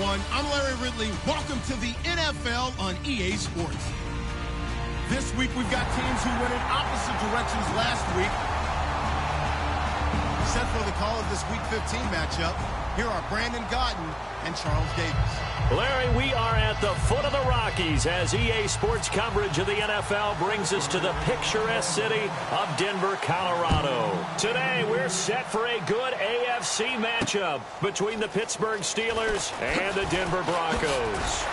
everyone. I'm Larry Ridley. Welcome to the NFL on EA Sports. This week, we've got teams who went in opposite directions last week. Set for the call of this Week 15 matchup, here are Brandon Gaudin and Charles Davis. Larry, we are at the foot of the Rockies as EA Sports coverage of the NFL brings us to the picturesque city of Denver, Colorado. Today, we're set for a good AFC matchup between the Pittsburgh Steelers and the Denver Broncos.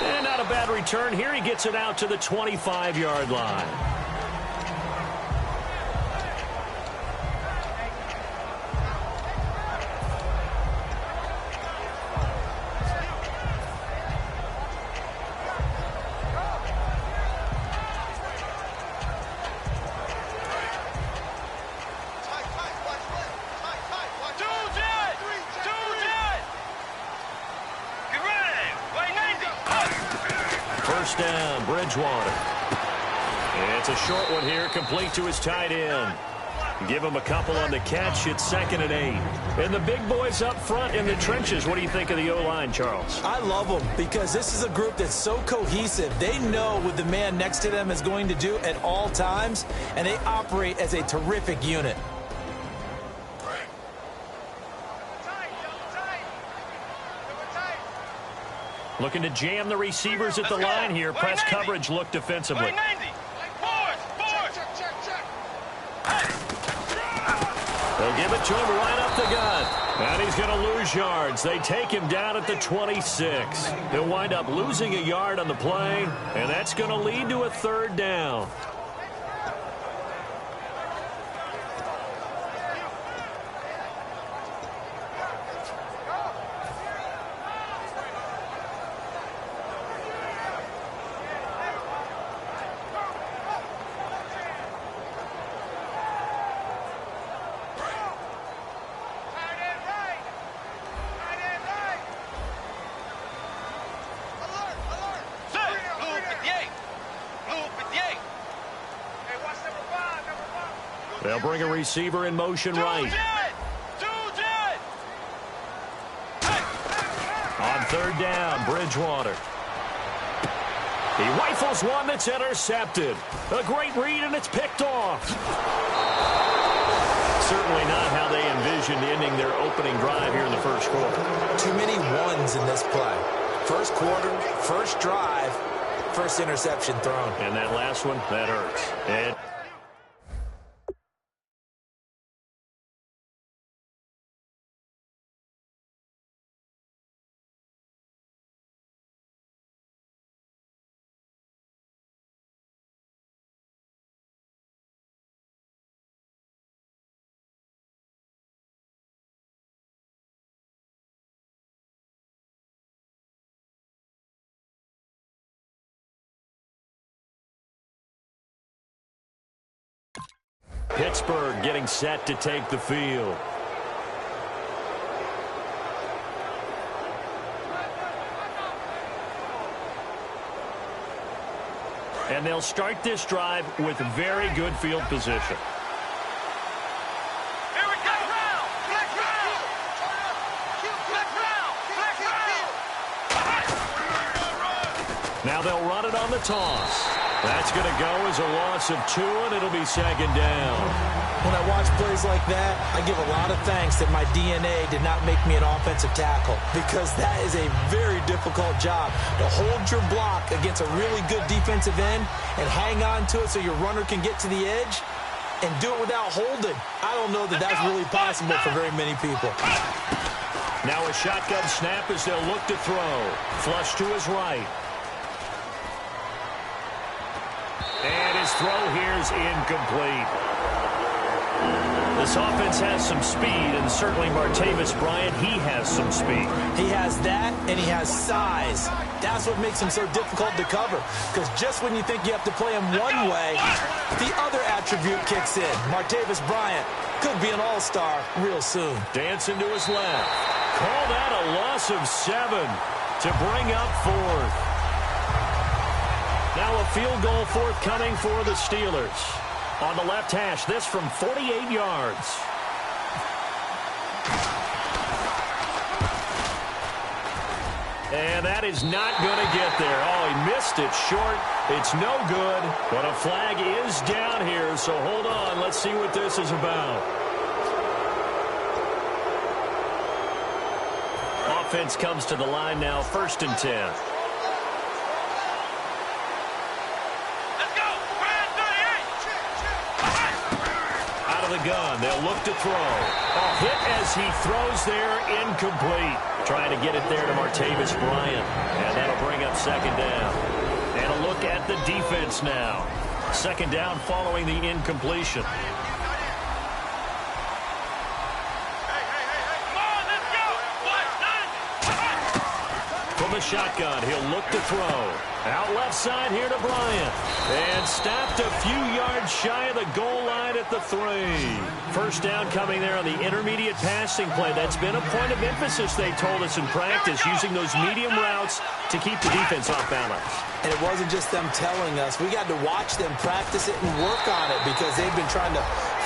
And not a bad return here. He gets it out to the 25-yard line. First down, Bridgewater. It's a short one here, complete to his tight end. Give him a couple on the catch. It's 2nd and 8. And the big boys up front in the trenches. What do you think of the O-line, Charles? I love them because this is a group that's so cohesive. They know what the man next to them is going to do at all times, and they operate as a terrific unit. Looking to jam the receivers at the line here. Press coverage look defensively. They'll give it to him right up the gut. And he's going to lose yards. They take him down at the 26. He'll wind up losing a yard on the play, and that's going to lead to a 3rd down. They'll bring a receiver in motion right. On 3rd down, Bridgewater. He rifles one that's intercepted. A great read, and it's picked off. Certainly not how they envisioned ending their opening drive here in the first quarter. Too many ones in this play. First quarter, first drive, first interception thrown. And that last one, that hurts. And Pittsburgh getting set to take the field. And they'll start this drive with very good field position. Now they'll run it on the toss. That's going to go as a loss of 2, and it'll be 2nd down. When I watch plays like that, I give a lot of thanks that my DNA did not make me an offensive tackle, because that is a very difficult job, to hold your block against a really good defensive end and hang on to it so your runner can get to the edge and do it without holding. I don't know that that's really possible for very many people. Now a shotgun snap as they'll look to throw. Flush to his right. And his throw here is incomplete. This offense has some speed, and certainly Martavis Bryant, he has some speed. He has that, and he has size. That's what makes him so difficult to cover, because just when you think you have to play him one way, the other attribute kicks in. Martavis Bryant could be an all-star real soon. Dancing to his left. Call that a loss of 7 to bring up 4th. Now a field goal forthcoming for the Steelers. On the left hash, this from 48 yards. And that is not going to get there. Oh, he missed it short. It's no good. But a flag is down here, so hold on. Let's see what this is about. Offense comes to the line now, 1st and 10. The gun. They'll look to throw. A hit as he throws there, incomplete. Trying to get it there to Martavis Bryant. And that'll bring up 2nd down. And a look at the defense now. 2nd down following the incompletion. From the shotgun, he'll look to throw. Out left side here to Bryant. And stopped a few yards shy of the goal line at the 3. 1st down coming there on the intermediate passing play. That's been a point of emphasis, they told us in practice, using those medium routes to keep the defense off balance. And it wasn't just them telling us. We got to watch them practice it and work on it because they've been trying to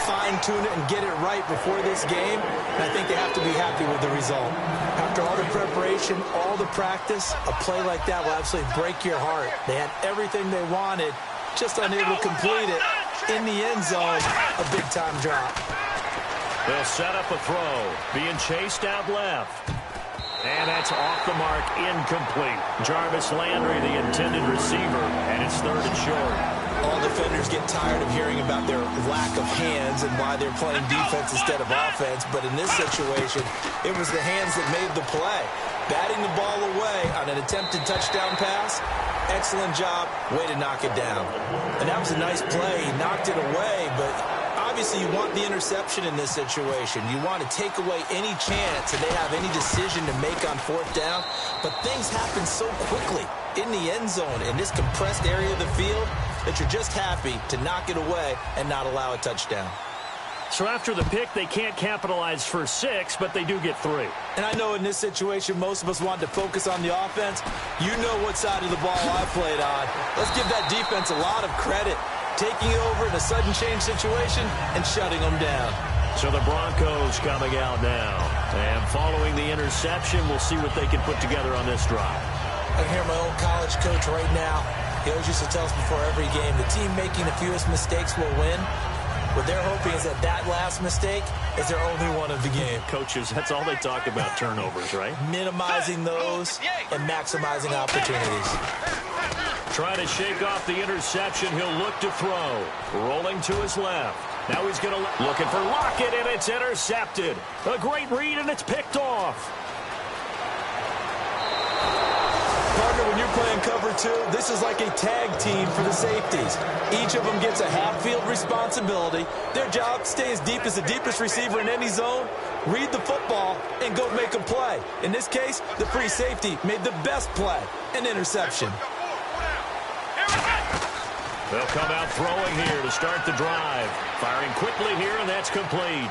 fine-tune it and get it right before this game. And I think they have to be happy with the result. After all the preparation, all the practice, a play like that will absolutely break your heart. They had everything they wanted, just unable to complete it. In the end zone, a big-time drop. They'll set up a throw, being chased out left. And that's off the mark, incomplete. Jarvis Landry, the intended receiver, and it's 3rd and short. All defenders get tired of hearing about their lack of hands and why they're playing defense instead of offense. But in this situation, it was the hands that made the play. Batting the ball away on an attempted touchdown pass, excellent job, way to knock it down. And that was a nice play. He knocked it away, but obviously you want the interception in this situation. You want to take away any chance that they have any decision to make on 4th down. But things happen so quickly in the end zone in this compressed area of the field that you're just happy to knock it away and not allow a touchdown. So after the pick, they can't capitalize for 6, but they do get 3. And I know in this situation, most of us want to focus on the offense. You know what side of the ball I played on. Let's give that defense a lot of credit, taking it over in a sudden change situation and shutting them down. So the Broncos coming out now. And following the interception, we'll see what they can put together on this drive. I can hear my old college coach right now. He always used to tell us before every game, the team making the fewest mistakes will win. What they're hoping is that that last mistake is their only one of the game. Coaches, that's all they talk about, turnovers, right? Minimizing those and maximizing opportunities. Trying to shake off the interception. He'll look to throw. Rolling to his left. Now he's going to looking for Lockett, and it's intercepted. A great read, and it's picked off. Partner, when you're playing cover 2, this is like a tag team for the safeties. Each of them gets a half-field responsibility. Their job, stay as deep as the deepest receiver in any zone, read the football, and go make a play. In this case, the free safety made the best play, an interception. They'll come out throwing here to start the drive. Firing quickly here, and that's complete.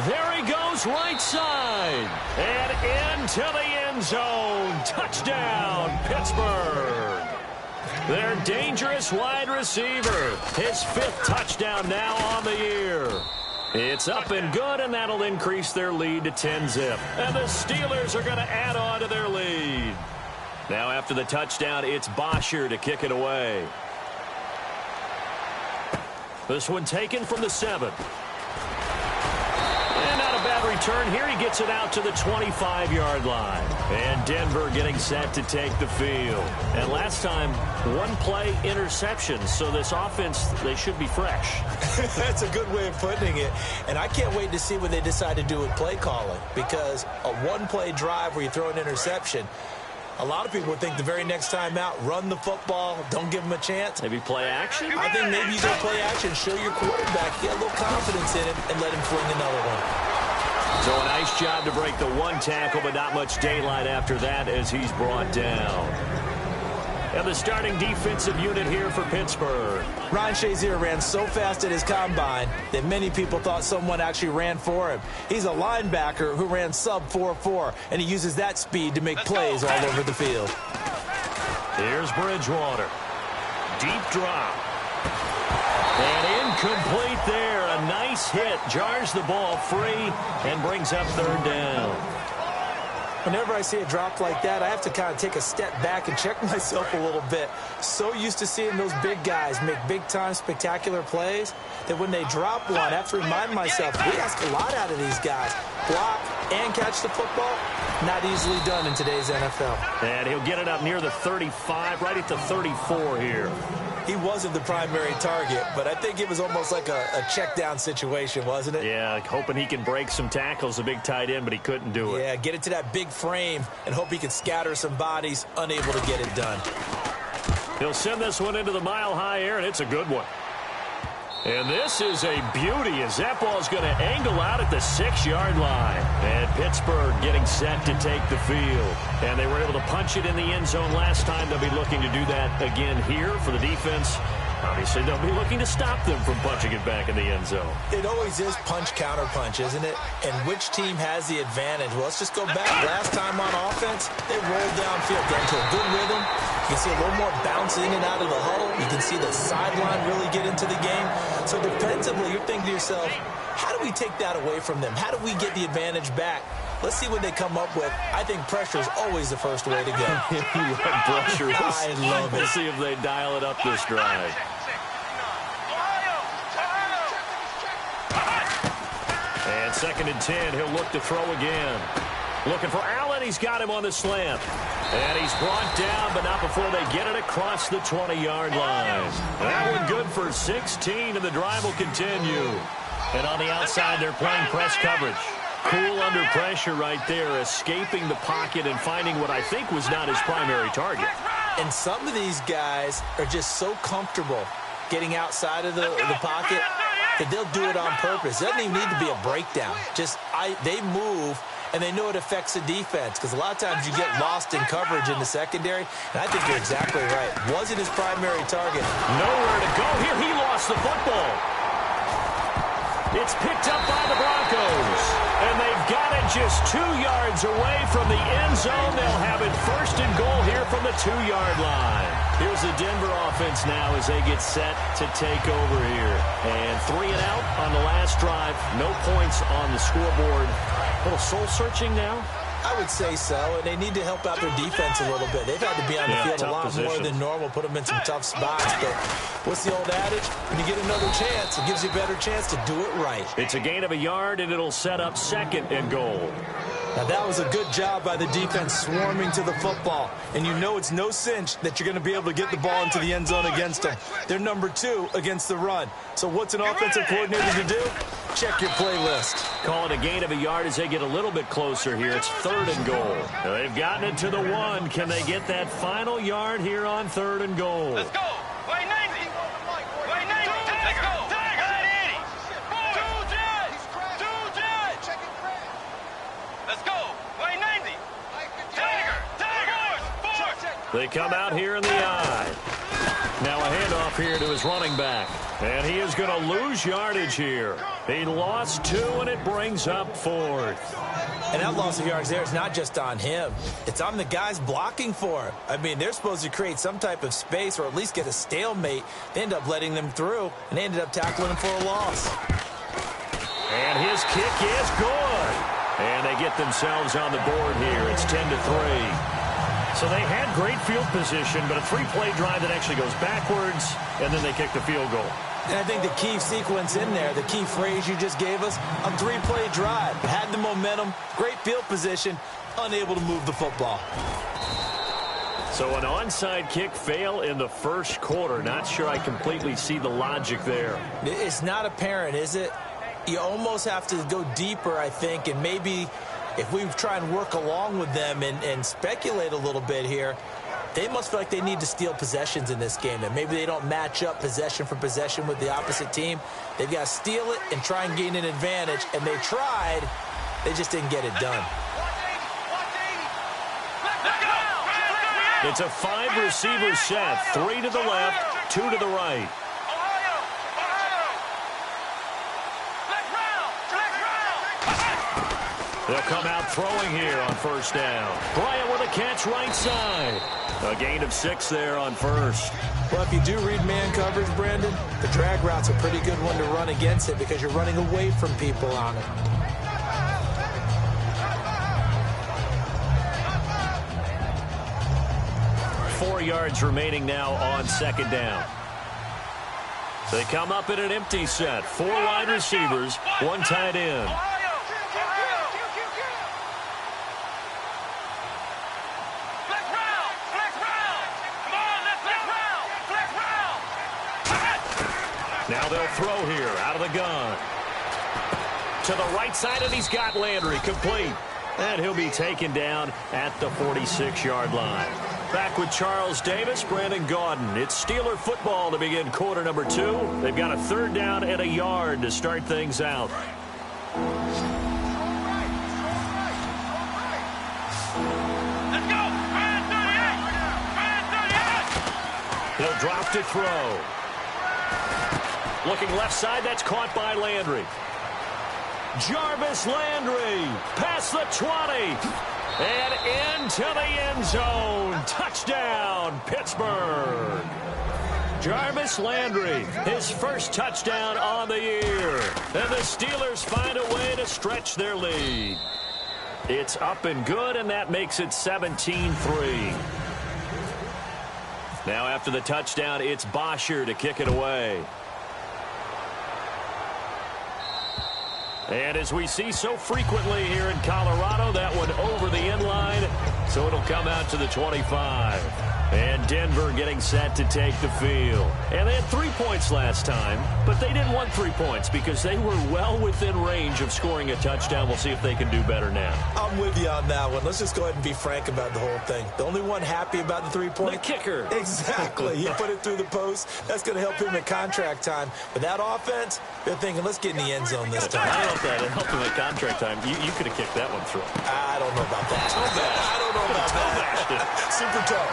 There he goes, right side. And into the end zone. Touchdown, Pittsburgh. Their dangerous wide receiver. His 5th touchdown now on the year. It's up and good, and that'll increase their lead to 10-zip. And the Steelers are going to add on to their lead. Now after the touchdown, it's Bosher to kick it away. This one taken from the 7. And not a bad return here. He gets it out to the 25-yard line. And Denver getting set to take the field. And last time, 1-play interception. So this offense, they should be fresh. That's a good way of putting it. And I can't wait to see what they decide to do with play calling. Because a 1-play drive where you throw an interception, a lot of people would think the very next time out, run the football, don't give them a chance. Maybe play action? I think maybe you go play action, show your quarterback, get a little confidence in him, and let him fling another one. So a nice job to break the 1 tackle, but not much daylight after that as he's brought down. And the starting defensive unit here for Pittsburgh. Ryan Shazier ran so fast at his combine that many people thought someone actually ran for him. He's a linebacker who ran sub 4.4, and he uses that speed to make plays all over the field. Here's Bridgewater. Deep drop. And incomplete there. A nice hit. Jars the ball free and brings up 3rd down. Whenever I see a drop like that, I have to kind of take a step back and check myself a little bit. So used to seeing those big guys make big-time spectacular plays that when they drop one, I have to remind myself, we ask a lot out of these guys. Block and catch the football, not easily done in today's NFL. And he'll get it up near the 35, right at the 34 here. He wasn't the primary target, but I think it was almost like a check-down situation, wasn't it? Yeah, hoping he can break some tackles, a big tight end, but he couldn't do it. Yeah, get it to that big frame and hope he can scatter some bodies, unable to get it done. He'll send this one into the mile-high air, and it's a good one. And this is a beauty as that ball's going to angle out at the 6-yard line. And Pittsburgh getting set to take the field. And they were able to punch it in the end zone last time. They'll be looking to do that again here for the defense. Obviously, they'll be looking to stop them from punching it back in the end zone. It always is punch-counter-punch, isn't it? And which team has the advantage? Well, let's just go back. Last time on offense, they rolled downfield, got into a good rhythm. You can see a little more bounce in and out of the huddle. You can see the sideline really get into the game. So defensively, you're thinking to yourself, how do we take that away from them? How do we get the advantage back? Let's see what they come up with. I think pressure is always the first way to go. You love pressure. I love it. We'll see if they dial it up this drive. And 2nd and 10, he'll look to throw again. Looking for Allen. He's got him on the slant. And he's brought down, but not before they get it across the 20-yard line. That one good for 16, and the drive will continue. And on the outside, they're playing press coverage. Cool under pressure right there, escaping the pocket and finding what I think was not his primary target. And some of these guys are just so comfortable getting outside of the pocket that they'll do it on purpose. It doesn't even need to be a breakdown. They move, and they know it affects the defense because a lot of times you get lost in coverage in the secondary, and I think you're exactly right. Wasn't his primary target. Nowhere to go here. He lost the football. It's picked up by the Broncos, and they've got it just 2 yards away from the end zone. They'll have it 1st and goal here from the 2-yard line. Here's the Denver offense now as they get set to take over here. And 3 and out on the last drive. No points on the scoreboard. A little soul-searching now? I would say so, and they need to help out their defense a little bit. They've had to be on the field a lot more than normal, put them in some tough spots. But what's the old adage? When you get another chance, it gives you a better chance to do it right. It's a gain of a yard, and it'll set up 2nd and goal. Now, that was a good job by the defense swarming to the football. And you know it's no cinch that you're going to be able to get the ball into the end zone against them. They're number 2 against the run. So what's an offensive coordinator to do? Check your playlist. Call it a gain of a yard as they get a little bit closer here. It's 3rd and goal. Now they've gotten it to the 1. Can they get that final yard here on 3rd and goal? Let's go. Way 90. Way 90. Let's go. Let's go. Way 90. They come out here in the eye. Now a handoff here to his running back. And he is going to lose yardage here. He lost 2, and it brings up 4th. And that loss of yards there is not just on him. It's on the guys blocking for him. I mean, they're supposed to create some type of space or at least get a stalemate. They end up letting them through, and they ended up tackling him for a loss. And his kick is good. And they get themselves on the board here. It's 10-3. So they had great field position, but a 3-play drive that actually goes backwards, and then they kick the field goal. And I think the key sequence in there, the key phrase you just gave us, a 3-play drive. Had the momentum, great field position, unable to move the football. So an onside kick fail in the 1st quarter. Not sure I completely see the logic there. It's not apparent, is it? You almost have to go deeper, I think, and maybe if we try and work along with them and speculate a little bit here, they must feel like they need to steal possessions in this game, and maybe they don't match up possession for possession with the opposite team. They've got to steal it and try and gain an advantage, and they tried. They just didn't get it done. It's a 5-receiver set, 3 to the left, 2 to the right. They'll come out throwing here on 1st down. Bryant with a catch right side. A gain of 6 there on 1st. Well, if you do read man coverage, Brandon, the drag route's a pretty good one to run against it because you're running away from people on it. 4 yards remaining now on second down. They come up in an empty set. 4 wide receivers, 1 tight end. Now they'll throw here out of the gun. To the right side, and he's got Landry complete. And he'll be taken down at the 46-yard line. Back with Charles Davis, Brandon Gaudin. It's Steeler football to begin quarter number 2. They've got a 3rd down and a yard to start things out. Let's go. He'll drop to throw. Looking left side, that's caught by Landry. Jarvis Landry, past the 20, and into the end zone. Touchdown, Pittsburgh. Jarvis Landry, his first touchdown on the year. And the Steelers find a way to stretch their lead. It's up and good, and that makes it 17-3. Now after the touchdown, it's Bosher to kick it away. And as we see so frequently here in Colorado, that one over the end line, so it'll come out to the 25. And Denver getting set to take the field. And they had 3 points last time, but they didn't want 3 points because they were well within range of scoring a touchdown. We'll see if they can do better now. I'm with you on that one. Let's just go ahead and be frank about the whole thing. The only one happy about the 3-point? The kicker. Exactly. He put it through the post. That's going to help him at contract time. But that offense, they're thinking, let's get in the end zone this time. I don't know if that helped him at contract time. You could have kicked that one through. I don't know about that. I don't know about that. Super tough.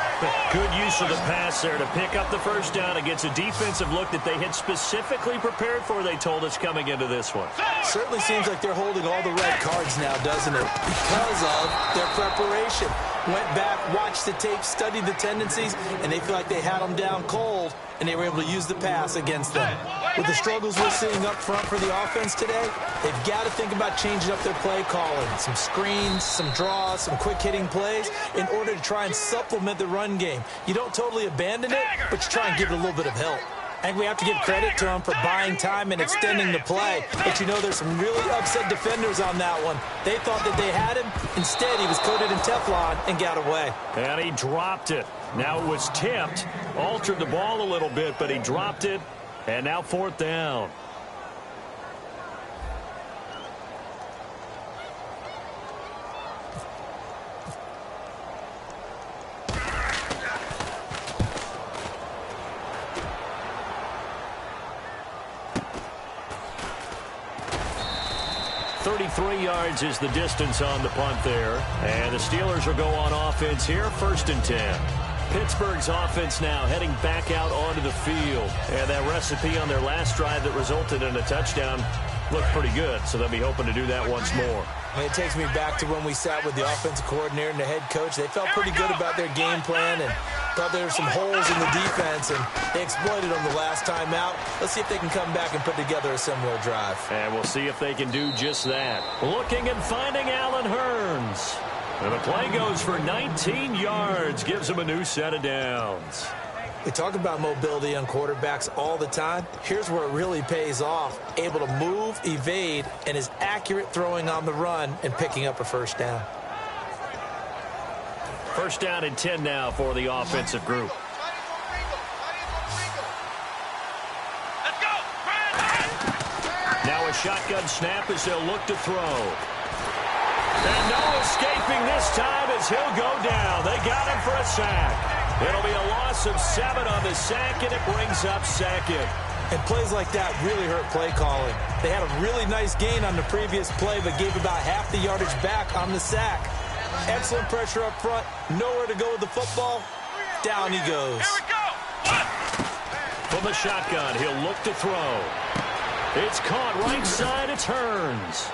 Good use of the pass there to pick up the first down against a defensive look that they had specifically prepared for, they told us, coming into this one. Certainly seems like they're holding all the red cards now, doesn't it? Because of their preparation. Went back, watched the tape, studied the tendencies, and they feel like they had them down cold, and they were able to use the pass against them. With the struggles we're seeing up front for the offense today, they've got to think about changing up their play calling. Some screens, some draws, some quick-hitting plays in order to try and supplement the run game. You don't totally abandon it, but you try and give it a little bit of help. I think we have to give credit to him for buying time and extending the play. But you know, there's some really upset defenders on that one. They thought that they had him. Instead, he was coated in Teflon and got away. And he dropped it. Now it was tipped, altered the ball a little bit, but he dropped it. And now 4th down. .33 yards is the distance on the punt there. And the Steelers will go on offense here, 1st and 10. Pittsburgh's offense now heading back out onto the field. And that recipe on their last drive that resulted in a touchdown looked pretty good, so they'll be hoping to do that once more. And it takes me back to when we sat with the offensive coordinator and the head coach. They felt pretty good about their game plan and thought there were some holes in the defense, and they exploited them the last time out. Let's see if they can come back and put together a similar drive. And we'll see if they can do just that. Looking and finding Allen Hurns. And the play goes for 19 yards, gives him a new set of downs. We talk about mobility on quarterbacks all the time. Here's where it really pays off. Able to move, evade, and is accurate throwing on the run and picking up a first down. 1st down and 10 now for the offensive group. Let's go. Now a shotgun snap as they'll look to throw. And no escaping this time as he'll go down. They got him for a sack. It'll be a loss of 7 on the sack, and it brings up 2nd. And plays like that really hurt play calling. They had a really nice gain on the previous play, but gave about half the yardage back on the sack. Excellent pressure up front. Nowhere to go with the football. Down he goes. Here we go. From the shotgun, he'll look to throw. It's caught right side. It's Hurns.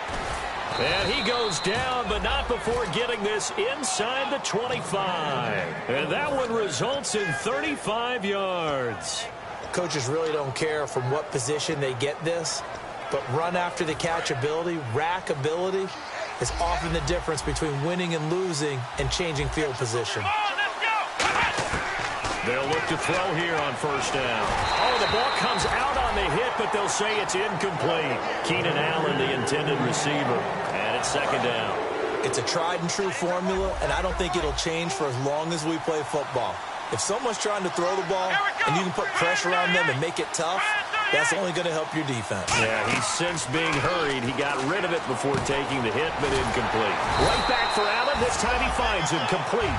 And he goes down, but not before getting this inside the 25. And that one results in 35 yards. Coaches really don't care from what position they get this, but run after the catch ability, rack ability, is often the difference between winning and losing and changing field position. Let's go. They'll look to throw here on first down. Oh, the ball comes out on the hit, but they'll say it's incomplete. Keenan Allen, the intended receiver, and it's second down. It's a tried-and-true formula, and I don't think it'll change for as long as we play football. If someone's trying to throw the ball and you can put pressure on them and make it tough, that's only going to help your defense. Yeah, he's since being hurried. He got rid of it before taking the hit, but incomplete. Right back for Allen. This time he finds him complete.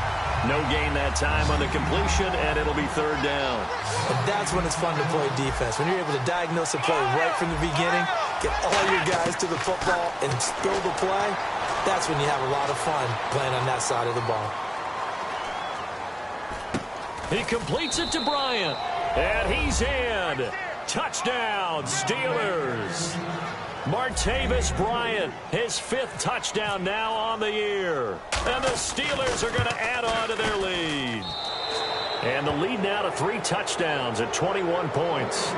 No gain that time on the completion, and it'll be third down. And that's when it's fun to play defense. When you're able to diagnose a play right from the beginning, get all your guys to the football, and spill the play, that's when you have a lot of fun playing on that side of the ball. He completes it to Bryant, and he's in. Touchdown, Steelers. Martavis Bryant, his 5th touchdown now on the year. And the Steelers are going to add on to their lead. And the lead now to 3 touchdowns at 21 points.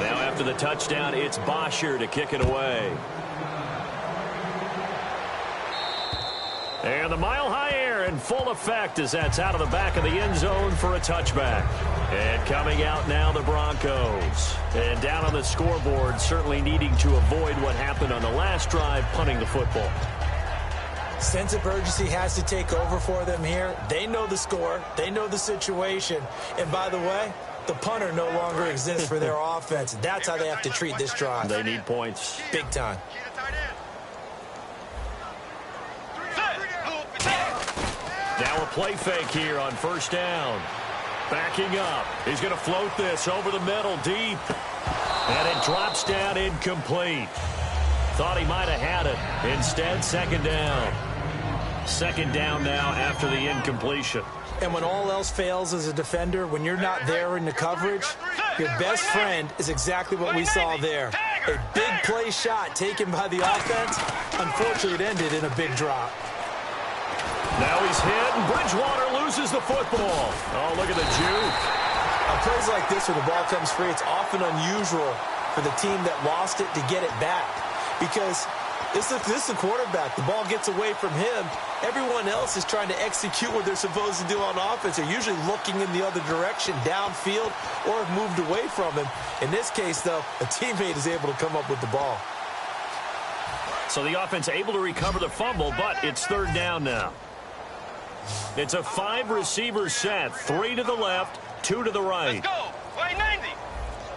Now after the touchdown, it's Bosher to kick it away. And the mile-high air in full effect as that's out of the back of the end zone for a touchback. And coming out now, the Broncos. And down on the scoreboard, certainly needing to avoid what happened on the last drive, punting the football. Sense of urgency has to take over for them here. They know the score. They know the situation. And by the way, the punter no longer exists for their offense. That's how they have to treat this drive. They need points. Big time. Now a play fake here on first down. Backing up. He's going to float this over the middle deep. And it drops down incomplete. Thought he might have had it. Instead, second down. Second down now after the incompletion. And when all else fails as a defender, when you're not there in the coverage, your best friend is exactly what we saw there. A big play shot taken by the offense. Unfortunately, it ended in a big drop. Now he's hit, and Bridgewater loses the football. Oh, look at the juke. On plays like this where the ball comes free, it's often unusual for the team that lost it to get it back. Because this is the quarterback. The ball gets away from him. Everyone else is trying to execute what they're supposed to do on offense. They're usually looking in the other direction, downfield, or have moved away from him. In this case, though, a teammate is able to come up with the ball. So the offense able to recover the fumble, but it's third down now. It's a 5-receiver set, 3 to the left, 2 to the right. Let's go. Wait, 90.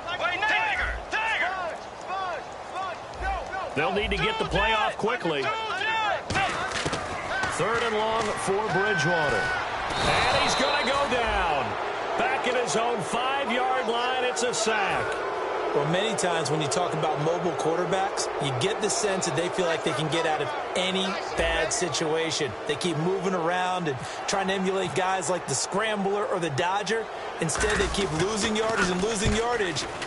Wait, 90. Tiger. They'll need to get the play off quickly. Third and long for Bridgewater. And he's going to go down. Back in his own 5-yard line, it's a sack. Well, many times when you talk about mobile quarterbacks, you get the sense that they feel like they can get out of any bad situation. They keep moving around and trying to emulate guys like the Scrambler or the Dodger. Instead, they keep losing yardage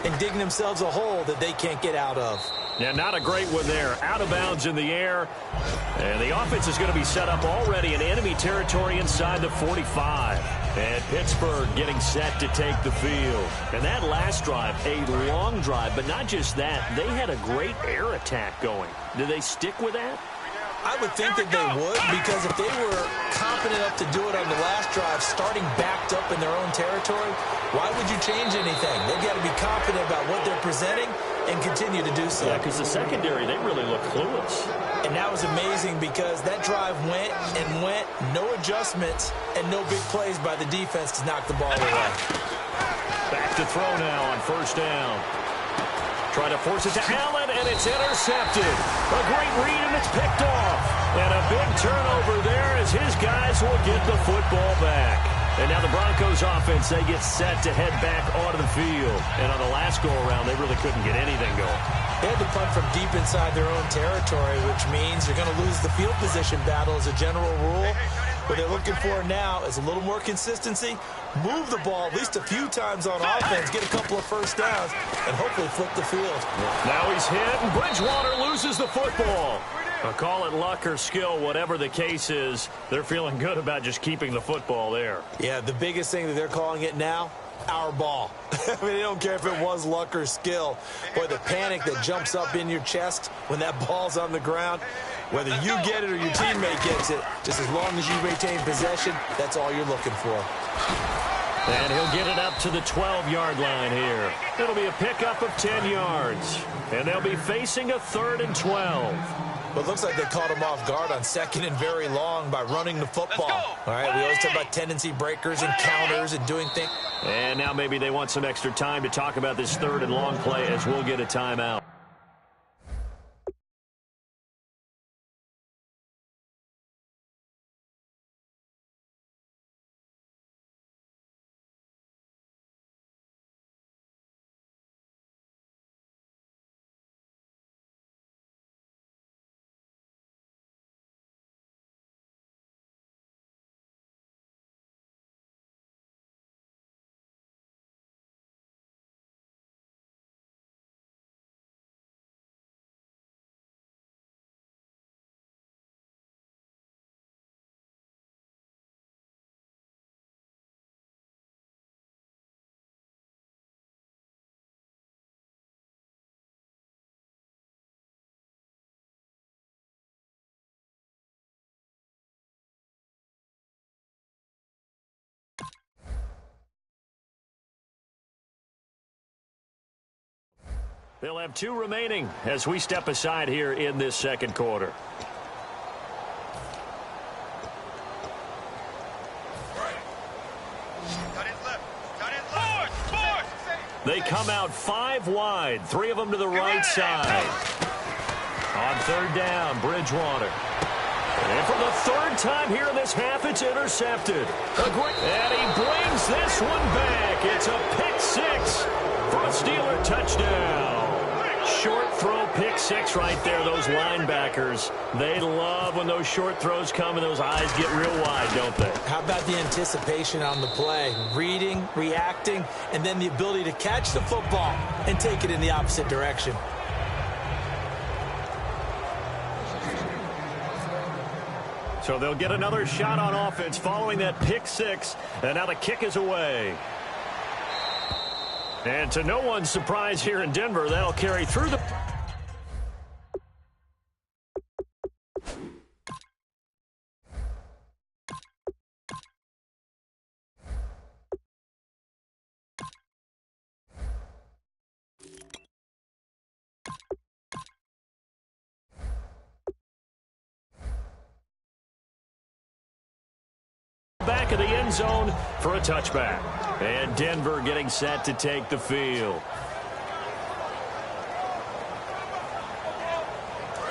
and digging themselves a hole that they can't get out of. Yeah, not a great one there. Out of bounds in the air. And the offense is going to be set up already in enemy territory inside the 45. And Pittsburgh getting set to take the field. And that last drive, a long drive, but not just that. They had a great air attack going. Do they stick with that? I would think that they would, because if they were confident enough to do it on the last drive, starting backed up in their own territory, why would you change anything? They've got to be confident about what they're presenting and continue to do so. Yeah, because the secondary, they really look clueless. And that was amazing because that drive went, no adjustments, and no big plays by the defense to knock the ball away. Back to throw now on first down. Trying to force it to Allen, and it's intercepted. A great read, and it's picked off. And a big turnover there as his guys will get the football back. And now the Broncos offense, they get set to head back onto the field. And on the last go-around, they really couldn't get anything going. They had to punt from deep inside their own territory, which means you're going to lose the field position battle as a general rule. What they're looking for now is a little more consistency, move the ball at least a few times on offense, get a couple of first downs, and hopefully flip the field. Now he's hit, and Bridgewater loses the football. Call it luck or skill, whatever the case is, they're feeling good about just keeping the football there. Yeah, the biggest thing that they're calling it now, our ball. I mean, they don't care if it was luck or skill. Boy, the panic that jumps up in your chest when that ball's on the ground, Whether you get it or your teammate gets it, just as long as you retain possession, that's all you're looking for. And he'll get it up to the 12-yard line here. It'll be a pickup of 10 yards. And they'll be facing a 3rd and 12. But it looks like they caught him off guard on 2nd and very long by running the football. All right, we always talk about tendency breakers and counters and doing things. And now maybe they want some extra time to talk about this 3rd and long play as we'll get a timeout. They'll have 2 remaining as we step aside here in this 2nd quarter. They come out 5 wide, 3 of them to the right side. On 3rd down, Bridgewater. And for the 3rd time here in this half, it's intercepted. And he brings this one back. It's a pick 6 for a Steeler touchdown. Short throw, pick 6 right there. Those linebackers, they love when those short throws come and those eyes get real wide, don't they? How about the anticipation on the play? Reading, reacting, and then the ability to catch the football and take it in the opposite direction. So they'll get another shot on offense following that pick 6, and now the kick is away. And to no one's surprise here in Denver, that'll carry through the... back of the end zone for a touchback. And Denver getting set to take the field.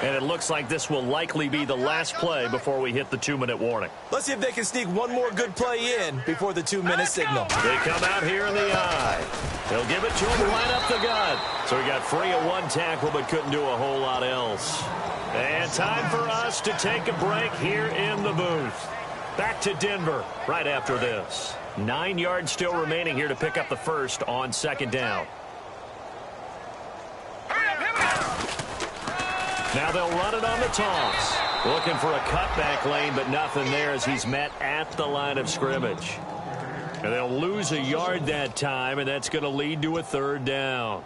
And it looks like this will likely be the last play before we hit the 2-minute warning. Let's see if they can sneak one more good play in before the 2-minute signal. They come out here in the eye. They'll give it to him right up the gut. So he got free of 1 tackle but couldn't do a whole lot else. And time for us to take a break here in the booth. Back to Denver right after this. 9 yards still remaining here to pick up the first on 2nd down. Now they'll run it on the toss. Looking for a cutback lane, but nothing there as he's met at the line of scrimmage. And they'll lose a yard that time, and that's going to lead to a 3rd down.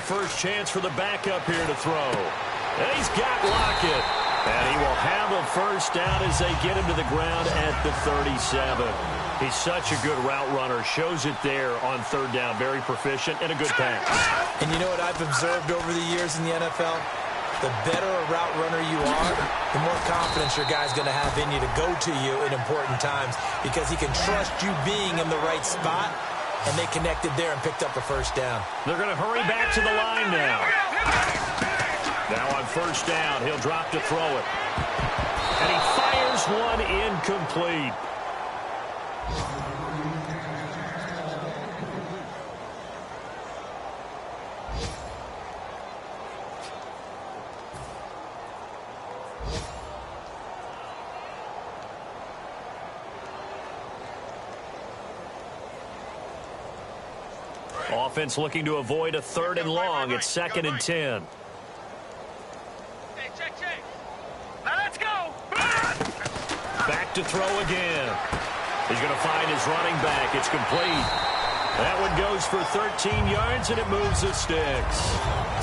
First chance for the backup here to throw. And he's got Lockett. And he will have a first down as they get him to the ground at the 37. He's such a good route runner. Shows it there on 3rd down. Very proficient and a good pass. And you know what I've observed over the years in the NFL? The better a route runner you are, the more confidence your guy's going to have in you to go to you in important times because he can trust you being in the right spot. And they connected there and picked up a first down. They're going to hurry back to the line now. Now on 1st down, he'll drop to throw it. And he fires one incomplete. Offense looking to avoid a 3rd and long. It's 2nd and 10. Hey, check. Now let's go. Back to throw again. He's going to find his running back. It's complete. That one goes for 13 yards, and it moves the sticks.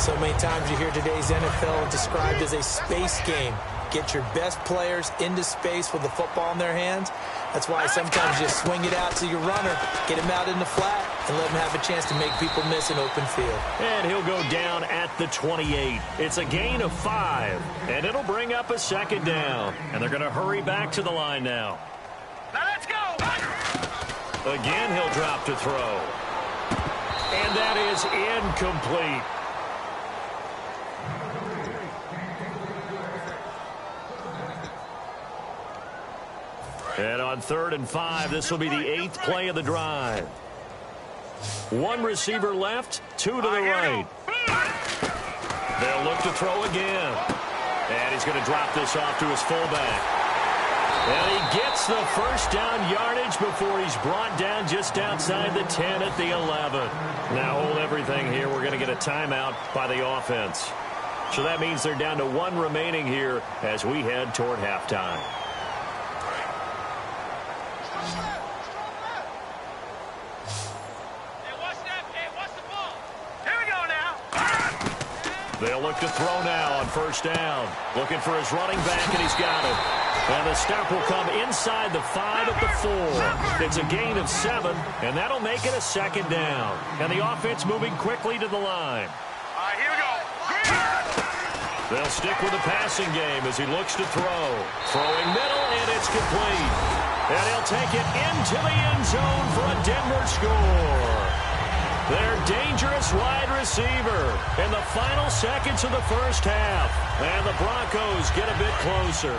So many times you hear today's NFL described as a space game. Get your best players into space with the football in their hands. That's why sometimes you swing it out to your runner, get him out in the flat, and let him have a chance to make people miss an open field. And he'll go down at the 28. It's a gain of 5, and it'll bring up a 2nd down. And they're going to hurry back to the line now. Now let's go. Again, he'll drop to throw. And that is incomplete. And on 3rd and 5, this will be the 8th play of the drive. 1 receiver left, 2 to the right. They'll look to throw again. And he's going to drop this off to his fullback. And he gets the 1st down yardage before he's brought down just outside the 10 at the 11. Now hold everything here. We're going to get a timeout by the offense. So that means they're down to 1 remaining here as we head toward halftime. They'll look to throw now on 1st down. Looking for his running back, and he's got it. And the stop will come inside the 5 at the 4. It's a gain of 7, and that'll make it a 2nd down. And the offense moving quickly to the line. All right, here we go. They'll stick with the passing game as he looks to throw. Throwing middle, and it's complete. And he'll take it into the end zone for a Denver score. Their dangerous wide receiver in the final seconds of the 1st half. And the Broncos get a bit closer.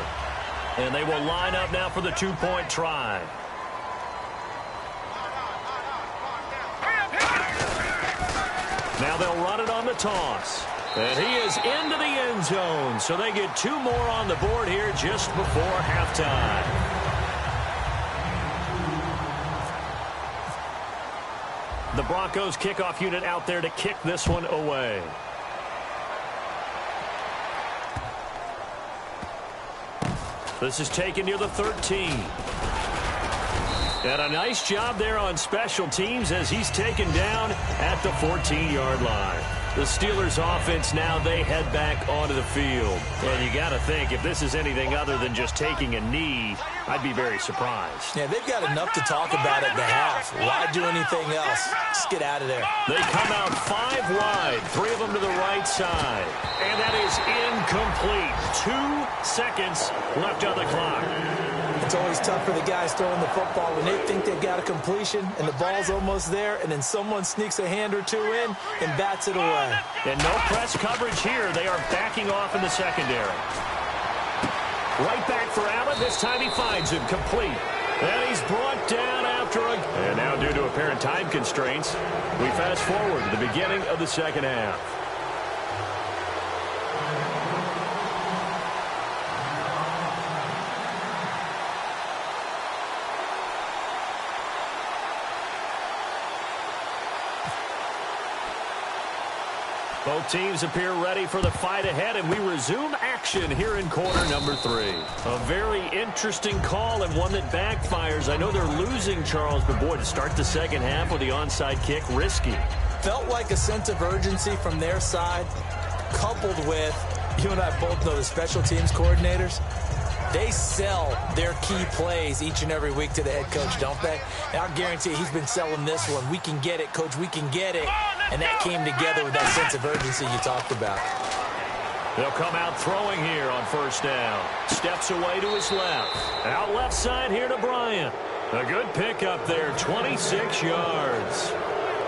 And they will line up now for the 2-point try. Now they'll run it on the toss. And he is into the end zone. So they get 2 more on the board here just before halftime. The Broncos kickoff unit out there to kick this one away. This is taken near the 13. And a nice job there on special teams as he's taken down at the 14-yard line. The Steelers offense now, they head back onto the field. And you got to think, if this is anything other than just taking a knee, I'd be very surprised. Yeah, they've got enough to talk about at the half. Why do anything else? Just get out of there. They come out 5 wide, 3 of them to the right side. And that is incomplete. 2 seconds left on the clock. It's always tough for the guys throwing the football when they think they've got a completion and the ball's almost there, and then someone sneaks a hand or 2 in and bats it away. And no press coverage here. They are backing off in the secondary. Right back for Allen. This time he finds him complete. And he's brought down after a... And now due to apparent time constraints, we fast forward to the beginning of the 2nd half. Both teams appear ready for the fight ahead, and we resume action here in quarter number 3. A very interesting call and one that backfires. I know they're losing, Charles, but boy, to start the 2nd half with the onside kick, risky. Felt like a sense of urgency from their side, coupled with, you and I both know the special teams coordinators. They sell their key plays each and every week to the head coach, don't they? And I'll guarantee you he's been selling this one. We can get it, coach, we can get it. And that came together with that sense of urgency you talked about. They'll come out throwing here on 1st down. Steps away to his left. Out left side here to Bryant. A good pickup there, 26 yards.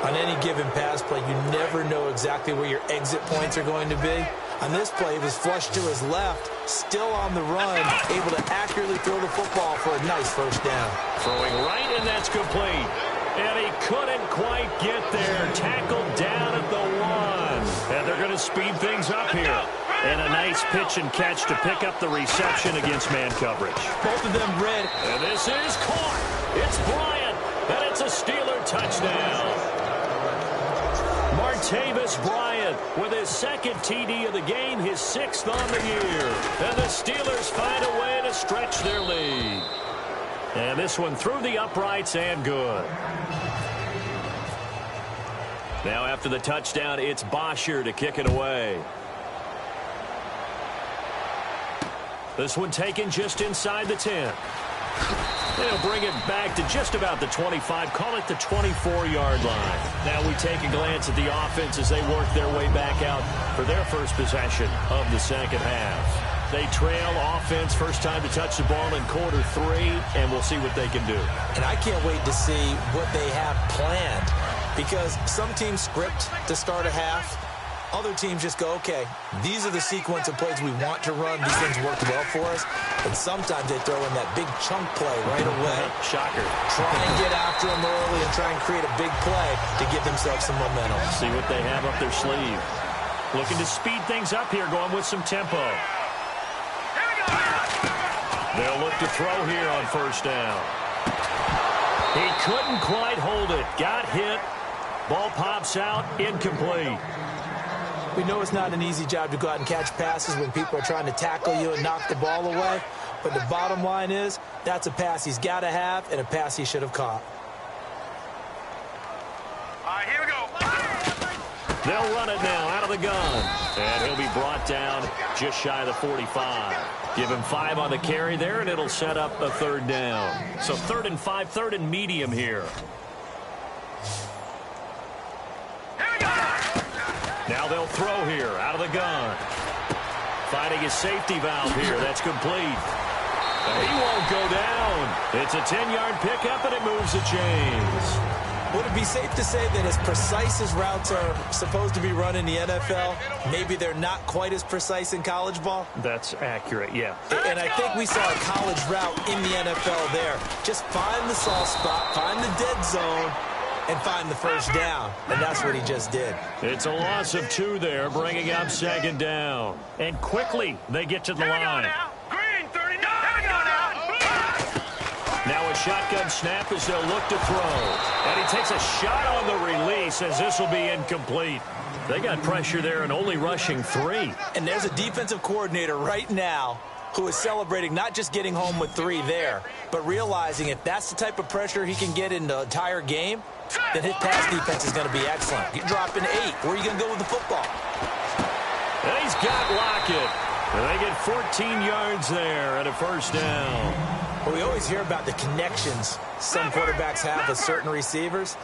On any given pass play, you never know exactly where your exit points are going to be. On this play, he was flushed to his left, still on the run, able to accurately throw the football for a nice 1st down. Throwing right, and that's complete. And he couldn't quite get there. Tackled down at the 1. And they're going to speed things up here. And a nice pitch and catch to pick up the reception against man coverage. Both of them read. And this is caught. It's Bryant. And it's a Steeler touchdown. Martavis Bryant with his second TD of the game, his 6th on the year. And the Steelers find a way to stretch their lead. And this one through the uprights and good. Now after the touchdown, it's Bosher to kick it away. This one taken just inside the 10. They'll bring it back to just about the 25, call it the 24-yard line. Now we take a glance at the offense as they work their way back out for their first possession of the second half. They trail offense, first time to touch the ball in quarter 3, and we'll see what they can do. And I can't wait to see what they have planned, because some teams script to start a half. Other teams just go, okay, these are the sequence of plays we want to run. These things worked well for us. And sometimes they throw in that big chunk play right away. Shocker. Try and get after them early and try and create a big play to give themselves some momentum. See what they have up their sleeve. Looking to speed things up here, going with some tempo. They'll look to throw here on first down. He couldn't quite hold it. Got hit. Ball pops out. Incomplete. We know it's not an easy job to go out and catch passes when people are trying to tackle you and knock the ball away. But the bottom line is, that's a pass he's got to have and a pass he should have caught. All right, here we go. They'll run it now out of the gun. And he'll be brought down just shy of the 45. Give him 5 on the carry there, and it'll set up a 3rd down. So 3rd and 5, 3rd and medium here. Now they'll throw here out of the gun. Finding his safety valve here. That's complete. And he won't go down. It's a 10-yard pickup, and it moves the chains. Would it be safe to say that as precise as routes are supposed to be run in the NFL, maybe they're not quite as precise in college ball? That's accurate, yeah. And I think we saw a college route in the NFL there. Just find the soft spot, find the dead zone, and find the first down. And that's what he just did. It's a loss of 2 there, bringing up 2nd down. And quickly, they get to the line. Green, 39. Here we go now. Now a shotgun snap as they'll look to throw. And he takes a shot on the release as this will be incomplete. They got pressure there and only rushing 3. And there's a defensive coordinator right now who is celebrating not just getting home with 3 there, but realizing if that's the type of pressure he can get in the entire game, then his pass defense is going to be excellent. You're dropping 8. Where are you going to go with the football? And he's got Lockett. And they get 14 yards there at a first down. Well, we always hear about the connections some quarterbacks have with certain receivers.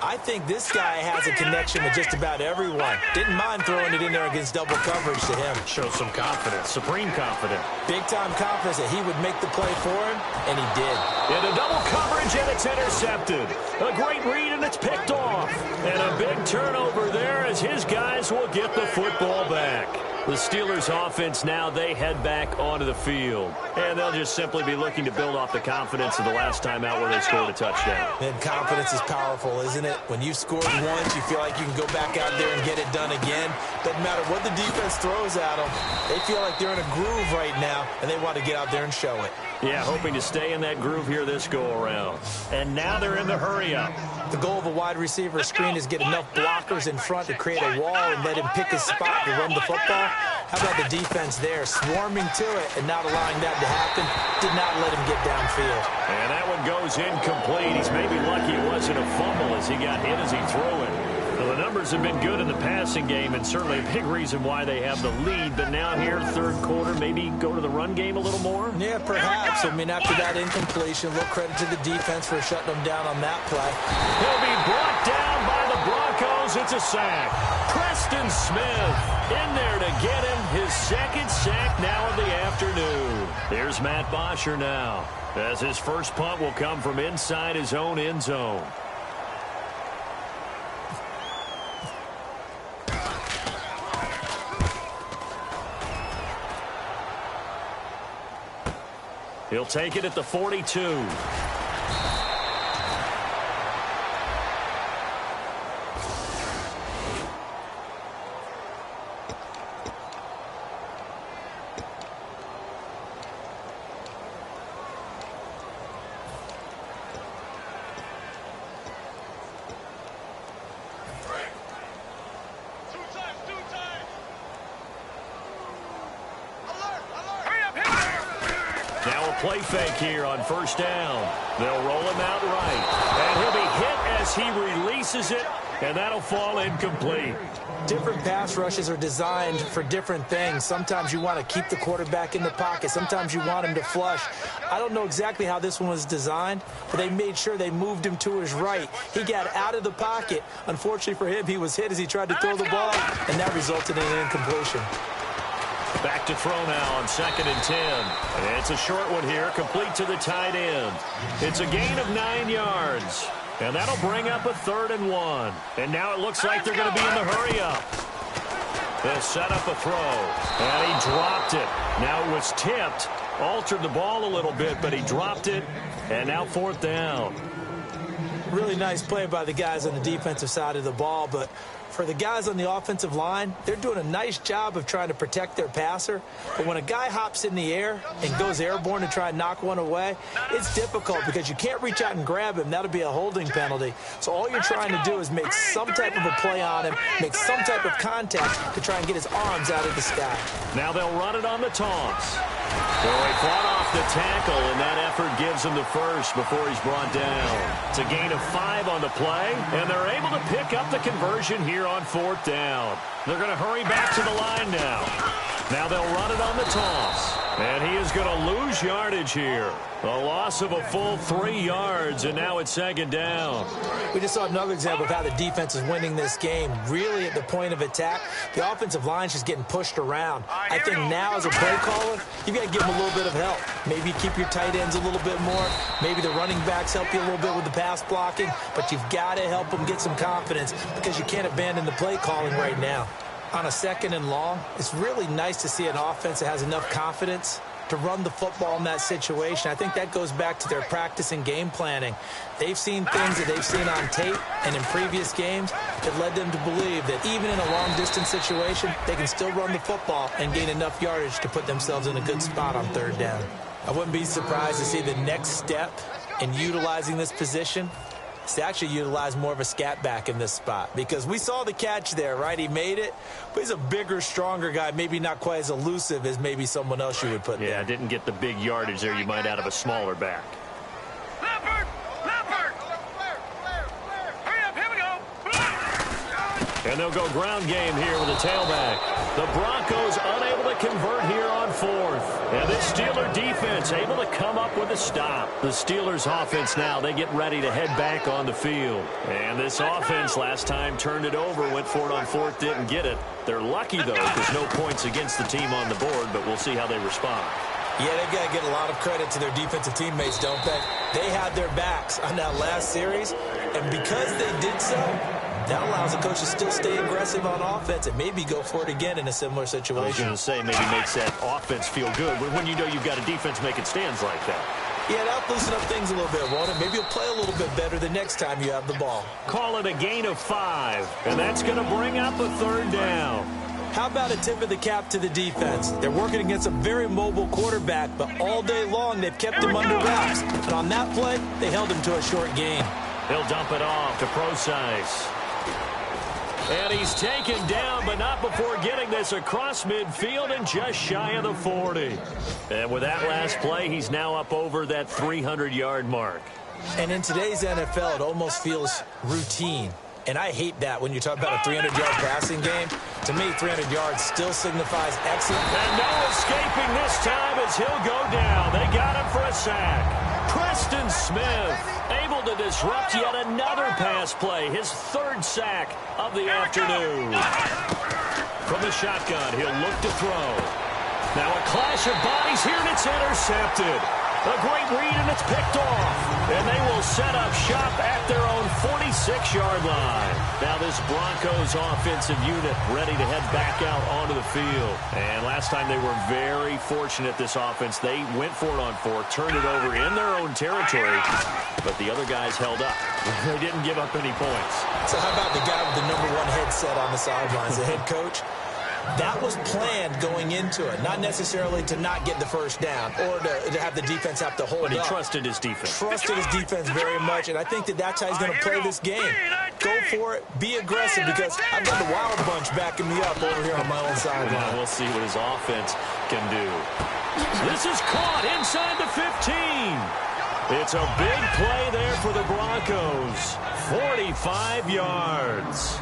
I think this guy has a connection with just about everyone. Didn't mind throwing it in there against double coverage to him. Shows some confidence, supreme confidence. Big-time confidence that he would make the play for him, and he did. Into double coverage, and it's intercepted. A great read, and it's picked off. And a big turnover there as his guys will get the football back. The Steelers offense now, they head back onto the field. And they'll just simply be looking to build off the confidence of the last time out where they scored a touchdown. And confidence is powerful, isn't it? When you've scored once, you feel like you can go back out there and get it done again. Doesn't matter what the defense throws at them. They feel like they're in a groove right now, and they want to get out there and show it. Yeah, hoping to stay in that groove here this go-around. And now they're in the hurry-up. The goal of a wide receiver screen is get enough blockers in front to create a wall and let him pick his spot to run the football. How about the defense there, swarming to it and not allowing that to happen? Did not let him get downfield. And that one goes incomplete. He's maybe lucky it wasn't a fumble as he got hit as he threw it. Well, the numbers have been good in the passing game and certainly a big reason why they have the lead. But now here, 3rd quarter, maybe go to the run game a little more? Yeah, perhaps. I mean, after that incompletion, a little credit to the defense for shutting them down on that play. He'll be brought down by the Broncos. It's a sack. Preston Smith in there to get him his 2nd sack now of the afternoon. Here's Matt Bosher now, as his first punt will come from inside his own end zone. He'll take it at the 42. play fake here on first down. They'll roll him out right. And he'll be hit as he releases it, and that'll fall incomplete. Different pass rushes are designed for different things. Sometimes you want to keep the quarterback in the pocket. Sometimes you want him to flush. I don't know exactly how this one was designed, but they made sure they moved him to his right. He got out of the pocket. Unfortunately for him, he was hit as he tried to throw the ball, and that resulted in an incompletion. Back to throw now on 2nd and 10. And it's a short one here, complete to the tight end. It's a gain of 9 yards. And that'll bring up a 3rd and 1. And now it looks like they're going to be in the hurry-up. They'll set up a throw. And he dropped it. Now it was tipped. Altered the ball a little bit, but he dropped it. And now 4th down. Really nice play by the guys on the defensive side of the ball, but for the guys on the offensive line, they're doing a nice job of trying to protect their passer. But when a guy hops in the air and goes airborne to try and knock one away, it's difficult because you can't reach out and grab him. That'll be a holding penalty. So all you're trying to do is make some type of a play on him, make some type of contact to try and get his arms out of the sky. Now they'll run it on the toss. Well, he fought off the tackle, and that effort gives him the first before he's brought down. It's a gain of 5 on the play, and they're able to pick up the conversion here on 4th down. They're going to hurry back to the line now. Now they'll run it on the toss. And he is going to lose yardage here. A loss of a full 3 yards, and now it's 2nd down. We just saw another example of how the defense is winning this game. Really at the point of attack, the offensive line is just getting pushed around. I think now as a play caller, you've got to give them a little bit of help. Maybe you keep your tight ends a little bit more. Maybe the running backs help you a little bit with the pass blocking. But you've got to help them get some confidence because you can't abandon the play calling right now. On a 2nd and long, it's really nice to see an offense that has enough confidence to run the football in that situation. I think that goes back to their practice and game planning. They've seen things that they've seen on tape and in previous games that led them to believe that even in a long-distance situation, they can still run the football and gain enough yardage to put themselves in a good spot on 3rd down. I wouldn't be surprised to see the next step in utilizing this position is to actually utilize more of a scat back in this spot, because we saw the catch there, right? He made it, but he's a bigger, stronger guy, maybe not quite as elusive as maybe someone else you would put there. Yeah, didn't get the big yardage there you might out of a smaller back. Leopard! Leopard! Hurry up, here we go! And they'll go ground game here with a tailback. The Broncos unable to convert here on 4th. And this Steeler defense able to come up with a stop. The Steelers offense now, they get ready to head back on the field. And this offense last time turned it over, went for it on 4th, didn't get it. They're lucky, though, because no points against the team on the board, but we'll see how they respond. Yeah, they've got to get a lot of credit to their defensive teammates, don't they? They had their backs on that last series, and because they did so, that allows the coach to still stay aggressive on offense and maybe go for it again in a similar situation. I was going to say maybe makes that offense feel good when you know you've got a defense making stands like that. Yeah, that'll loosen up things a little bit, won't it? Maybe you'll play a little bit better the next time you have the ball. Call it a gain of 5, and that's going to bring up a 3rd down. How about a tip of the cap to the defense? They're working against a very mobile quarterback, but all day long they've kept him under wraps. And on that play, they held him to a short gain. He'll dump it off to Procise. And he's taken down, but not before getting this across midfield and just shy of the 40. And with that last play, he's now up over that 300-yard mark. And in today's NFL, it almost feels routine. And I hate that when you talk about a 300-yard passing game. To me, 300 yards still signifies excellent. And no escaping this time as he'll go down. They got him for a sack. Preston Smith able to disrupt yet another pass play. His 3rd sack of the afternoon. From the shotgun, he'll look to throw. Now a clash of bodies here, and it's intercepted. A great read, and it's picked off. And they will set up shop at their own 46-yard line. Now this Broncos offensive unit ready to head back out onto the field. And last time they were very fortunate, this offense. They went for it on 4, turned it over in their own territory, but the other guys held up. They didn't give up any points. So how about the guy with the #1 headset on the sidelines, the head coach? That was planned going into it, not necessarily to not get the first down or to have the defense have to hold up. But he trusted his defense. Trusted his defense very much, and I think that's how he's going to play this game. Go for it, be aggressive, because I've got the Wild Bunch backing me up over here on my own sideline. We'll see what his offense can do. This is caught inside the 15. It's a big play there for the Broncos. 45 yards.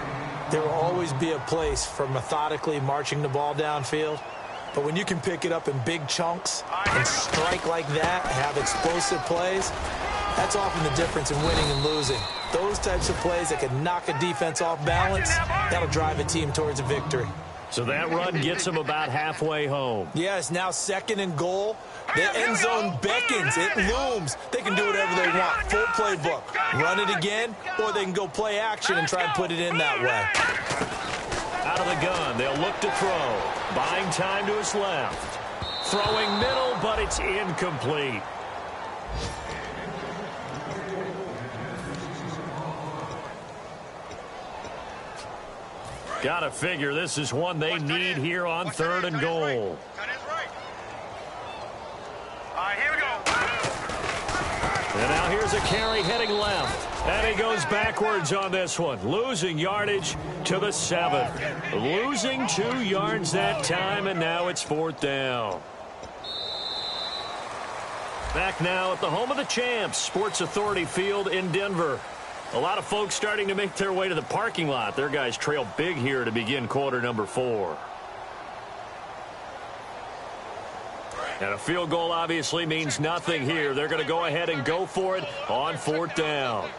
There will always be a place for methodically marching the ball downfield. But when you can pick it up in big chunks and strike like that, have explosive plays, that's often the difference in winning and losing. Those types of plays that can knock a defense off balance, that'll drive a team towards a victory. So that run gets them about halfway home. Yeah, it's now 2nd and goal. The end zone beckons. It looms. They can do whatever they want. Full playbook. Run it again, or they can go play action and try and put it in that way. Out of the gun, they'll look to throw. Buying time to his left. Throwing middle, but it's incomplete. Gotta figure this is one they need here on 3rd and goal. All right, here we go. And now here's a carry heading left. And he goes backwards on this one. Losing yardage to the 7. Losing 2 yards that time, and now it's 4th down. Back now at the home of the champs, Sports Authority Field in Denver. A lot of folks starting to make their way to the parking lot. Their guys trail big here to begin quarter number 4. And a field goal obviously means nothing here. They're going to go ahead and go for it on 4th down.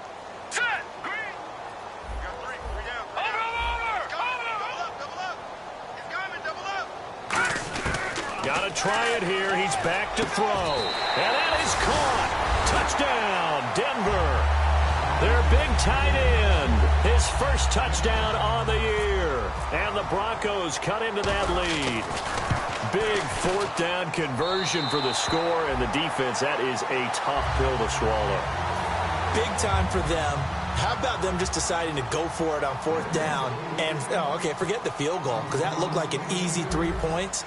Got to try it here. He's back to throw. And that is caught. Touchdown, Denver. Their big tight end. His first touchdown on the year. And the Broncos cut into that lead. Big 4th down conversion for the score, and the defense, that is a tough pill to swallow. Big time for them. How about them just deciding to go for it on 4th down? And, forget the field goal, because that looked like an easy 3 points.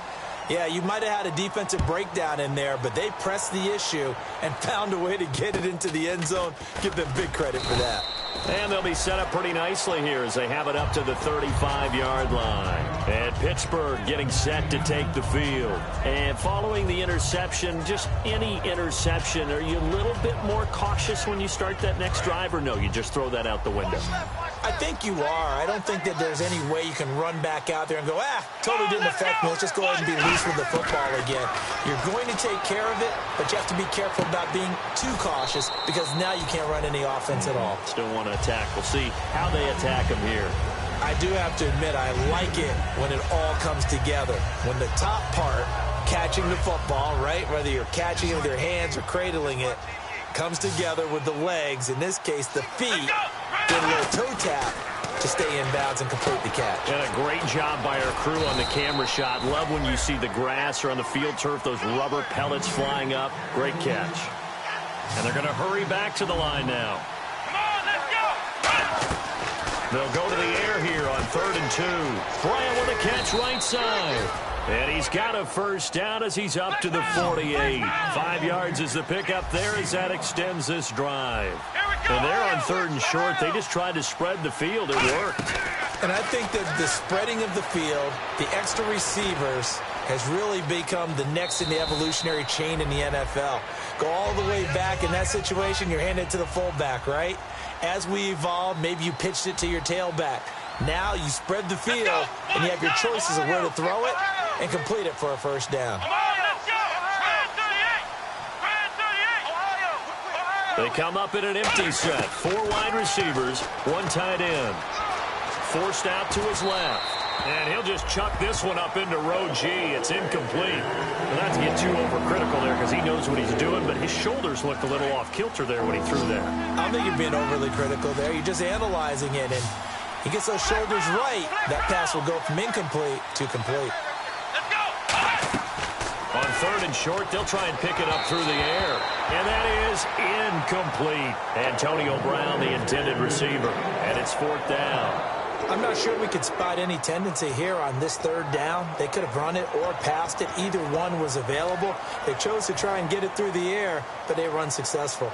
Yeah, you might have had a defensive breakdown in there, but they pressed the issue and found a way to get it into the end zone. Give them big credit for that. And they'll be set up pretty nicely here as they have it up to the 35-yard line. And Pittsburgh getting set to take the field. And following the interception, just any interception, are you a little bit more cautious when you start that next drive, or no, you just throw that out the window? I think you are. I don't think that there's any way you can run back out there and go, totally didn't affect me. Let's just go ahead and be loose with the football again. You're going to take care of it, but you have to be careful about being too cautious because now you can't run any offense at all. Still want to attack. We'll see how they attack him here. I do have to admit, I like it when it all comes together. When the top part, catching the football, right, whether you're catching it with your hands or cradling it, comes together with the legs, in this case the feet, get a little toe tap to stay in bounds and complete the catch. And a great job by our crew on the camera shot. Love when you see the grass or on the field turf, those rubber pellets flying up. Great catch. And they're going to hurry back to the line now. Come on, let's go. They'll go to the air here on 3rd and 2. Bryant with a catch right side. And he's got a first down as he's up to the 48. 5 yards is the pickup there as that extends this drive. And they're on 3rd and short. They just tried to spread the field. It worked. And I think that the spreading of the field, the extra receivers, has really become the next in the evolutionary chain in the NFL. Go all the way back in that situation, you're handed to the fullback, right? As we evolve, maybe you pitched it to your tailback. Now you spread the field, and you have your choices of where to throw it and complete it for a first down. They come up in an empty set. 4 wide receivers, 1 tight end. Forced out to his left. And he'll just chuck this one up into row G. It's incomplete. Well, not to get too overcritical there because he knows what he's doing, but his shoulders looked a little off kilter there when he threw there. I don't think you're being overly critical there. You're just analyzing it, and he gets those shoulders right. That pass will go from incomplete to complete. On 3rd and short, they'll try and pick it up through the air. And that is incomplete. Antonio Brown, the intended receiver. And it's 4th down. I'm not sure we could spot any tendency here on this 3rd down. They could have run it or passed it. Either one was available. They chose to try and get it through the air, but they were unsuccessful.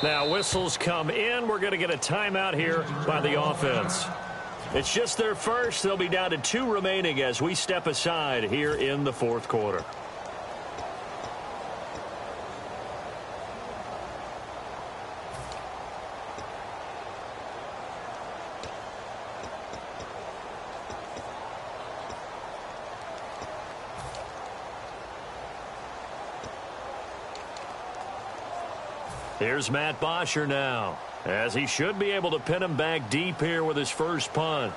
Now whistles come in. We're going to get a timeout here by the offense. It's just their first. They'll be down to 2 remaining as we step aside here in the fourth quarter. Here's Matt Bosher now, as he should be able to pin him back deep here with his first punt.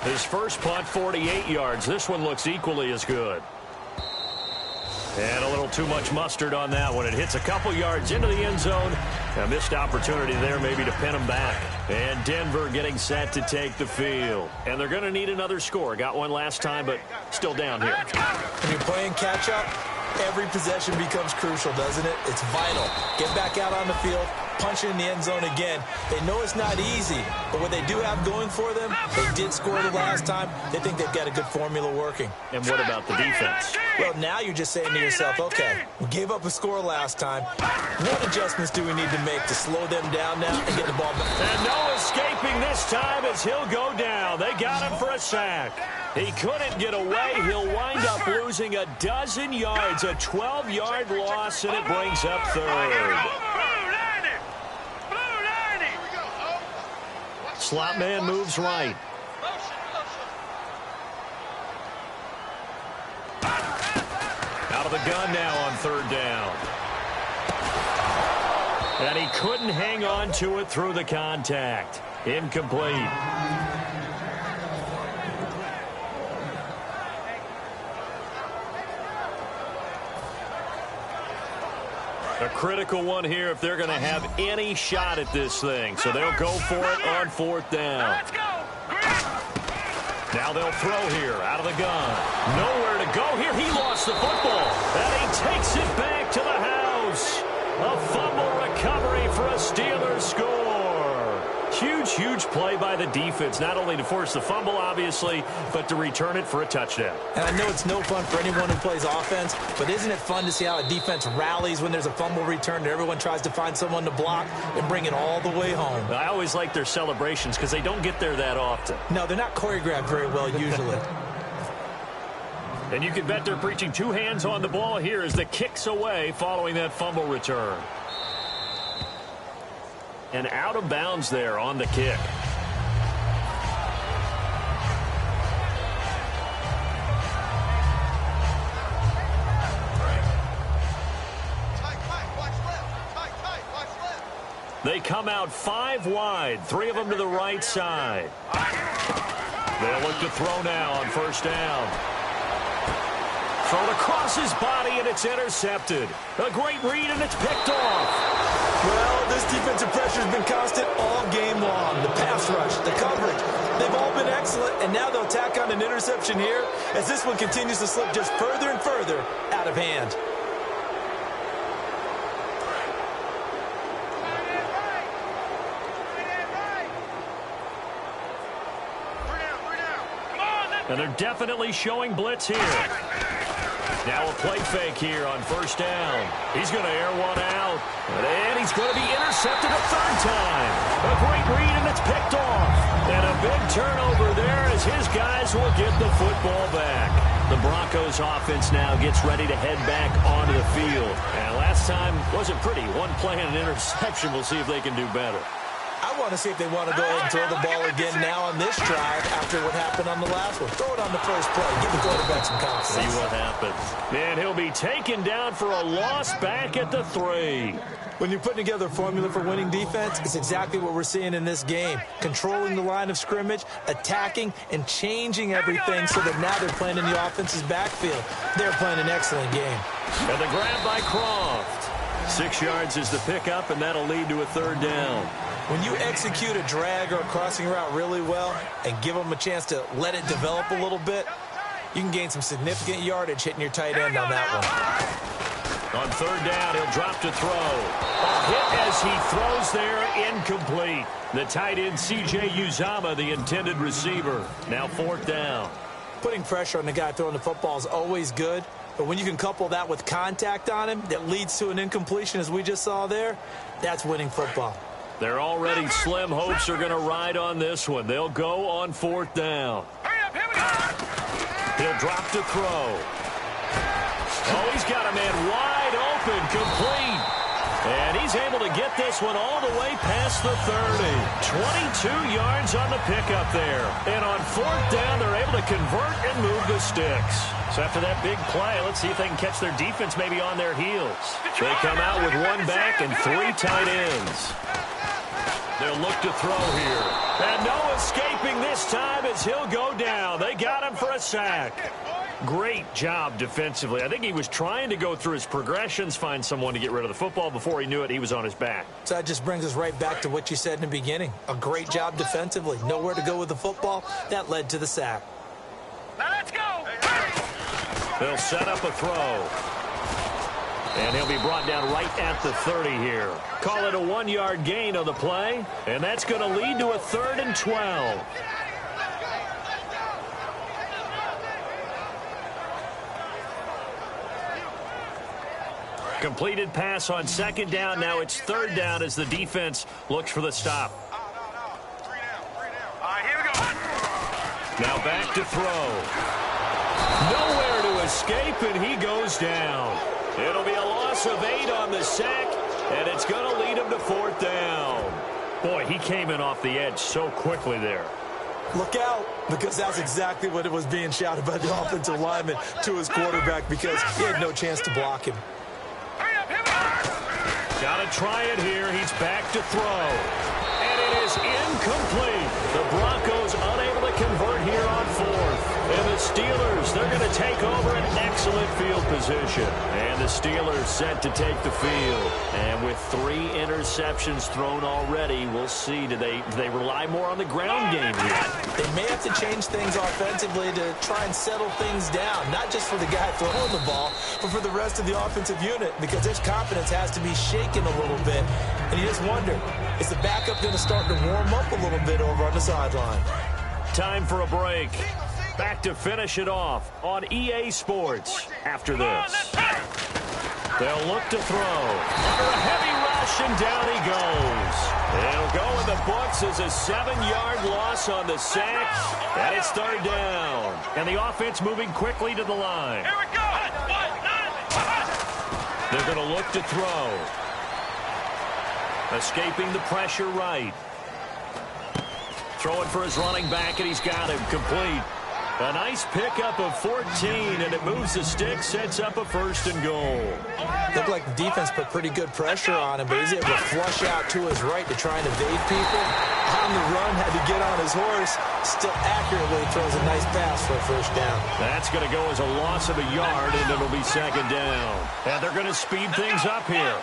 His first punt, 48 yards. This one looks equally as good. And a little too much mustard on that one. It hits a couple yards into the end zone. A missed opportunity there maybe to pin him back. And Denver getting set to take the field. And they're going to need another score. Got one last time, but still down here. When you're playing catch-up, every possession becomes crucial, doesn't it? It's vital. Get back out on the field, punch it in the end zone again. They know it's not easy, but what they do have going for them, they did score the last time. They think they've got a good formula working. And what about the defense? Well, now you're just saying to yourself, okay, we gave up a score last time. What adjustments do we need to make to slow them down now and get the ball back? And no escaping this time as he'll go down. They got him for a sack. He couldn't get away. He'll wind up losing a dozen yards, a 12-yard loss, and it brings up third. Slot man moves right. Out of the gun now on third down. And he couldn't hang on to it through the contact. Incomplete. A critical one here if they're going to have any shot at this thing. So they'll go for it on fourth down. Let's go. Now they'll throw here out of the gun. Nowhere to go here. He lost the football. And he takes it back to the house. A fumble recovery for a Steelers score. Huge, huge play by the defense, not only to force the fumble, obviously, but to return it for a touchdown. And I know it's no fun for anyone who plays offense, but isn't it fun to see how a defense rallies when there's a fumble return and everyone tries to find someone to block and bring it all the way home? I always like their celebrations because they don't get there that often. No, they're not choreographed very well usually. And you can bet they're preaching 2 hands on the ball here as the kick's away following that fumble return. And out of bounds there on the kick. They come out 5 wide, 3 of them to the right side. They'll look to throw now on first down. Thrown across his body, and it's intercepted. A great read, and it's picked off. Well, this defensive pressure has been constant all game long. The pass rush, the coverage, they've all been excellent, and now they'll tack on an interception here as this one continues to slip just further and further out of hand. And they're definitely showing blitz here. Now a play fake here on first down. He's going to air one out. And he's going to be intercepted a third time. A great read, and it's picked off. And a big turnover there as his guys will get the football back. The Broncos offense now gets ready to head back onto the field. And last time wasn't pretty. One play and an interception. We'll see if they can do better. I want to see if they want to go ahead and throw the ball again now on this drive after what happened on the last one. Throw it on the first play. Give the quarterback some confidence. See what happens. And he'll be taken down for a loss back at the 3. When you're putting together a formula for winning defense, it's exactly what we're seeing in this game. Controlling the line of scrimmage, attacking, and changing everything so that now they're playing in the offense's backfield. They're playing an excellent game. And the grab by Croft. 6 yards is the pickup, and that'll lead to a third down. When you execute a drag or a crossing route really well and give them a chance to let it develop a little bit, you can gain some significant yardage hitting your tight end on that one. On third down, he'll drop to throw. A hit as he throws there, incomplete. The tight end, C.J. Uzama, the intended receiver. Now fourth down. Putting pressure on the guy throwing the football is always good, But when you can couple that with contact on him that leads to an incompletion, as we just saw there, that's winning football. Their already slim hopes are going to ride on this one. They'll go on 4th down. Hurry up, here we go. He'll drop to throw. Oh, he's got a man wide open, complete. And he's able to get this one all the way past the 30. 22 yards on the pickup there. And on 4th down, they're able to convert and move the sticks. So after that big play, let's see if they can catch their defense maybe on their heels. They come out with 1 back and 3 tight ends. They'll look to throw here. And no escaping this time as he'll go down. They got him for a sack. Great job defensively. I think he was trying to go through his progressions, find someone to get rid of the football. Before he knew it, he was on his back. So that just brings us right back to what you said in the beginning. A great job defensively. Nowhere to go with the football. That led to the sack. Now let's go. They'll set up a throw. And he'll be brought down right at the 30 here. Call it a 1-yard gain on the play. And that's going to lead to a 3rd and 12. Completed pass on 2nd down. Now it's 3rd down as the defense looks for the stop. 3 down. All right, here we go. Now back to throw. Nowhere to escape, and he goes down. It'll be a loss of 8 on the sack, and it's going to lead him to 4th down. Boy, he came in off the edge so quickly there. Look out, because that's exactly what it was being shouted by the offensive lineman to his quarterback, because he had no chance to block him. Hurry up, here we go. Got to try it here. He's back to throw. And it is incomplete. The Broncos unable to convert here on 4th. And the Steelers, they're going to take over an excellent field position. And the Steelers set to take the field. And with 3 interceptions thrown already, we'll see. Do they rely more on the ground game here? They may have to change things offensively to try and settle things down. Not just for the guy throwing the ball, but for the rest of the offensive unit. Because his confidence has to be shaken a little bit. And you just wonder, is the backup going to start to warm up a little bit over on the sideline? Time for a break. Back to finish it off on EA Sports after this. They'll look to throw. Under a heavy rush, and down he goes. It'll go in the books as a 7-yard loss on the sack. And it's 3rd down. And the offense moving quickly to the line. Here we go. They're going to look to throw. Escaping the pressure right. Throwing for his running back, and he's got him complete. A nice pickup of 14, and it moves the stick, sets up a 1st and goal. Looked like the defense put pretty good pressure on him, but he's able to flush out to his right to try and evade people. On the run, had to get on his horse. Still accurately throws a nice pass for a 1st down. That's going to go as a loss of a yard, and it'll be 2nd down. And they're going to speed things up here.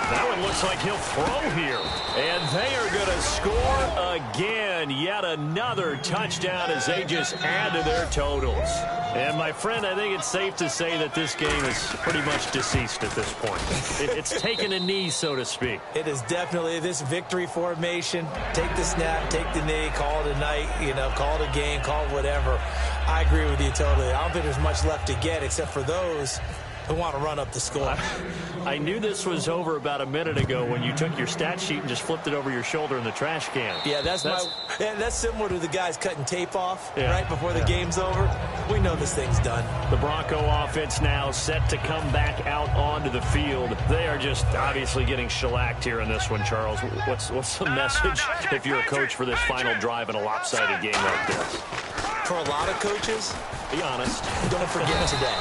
That one looks like he'll throw here. And they are going to score again. Yet another touchdown as they just add to their totals. And, my friend, I think it's safe to say that this game is pretty much deceased at this point. It's taken a knee, so to speak. It is definitely this victory formation. Take the snap, take the knee, call it a night, call it a game, call it whatever. I agree with you totally. I don't think there's much left to get except for those who want to run up the score. I knew this was over about a minute ago when you took your stat sheet and just flipped it over your shoulder in the trash can. Yeah, that's similar to the guys cutting tape off right before the game's over. We know this thing's done. The Bronco offense now set to come back out onto the field. They are just obviously getting shellacked here in this one, Charles. What's the message if you're a coach for this final drive in a lopsided game like this? For a lot of coaches, be honest. Don't forget today.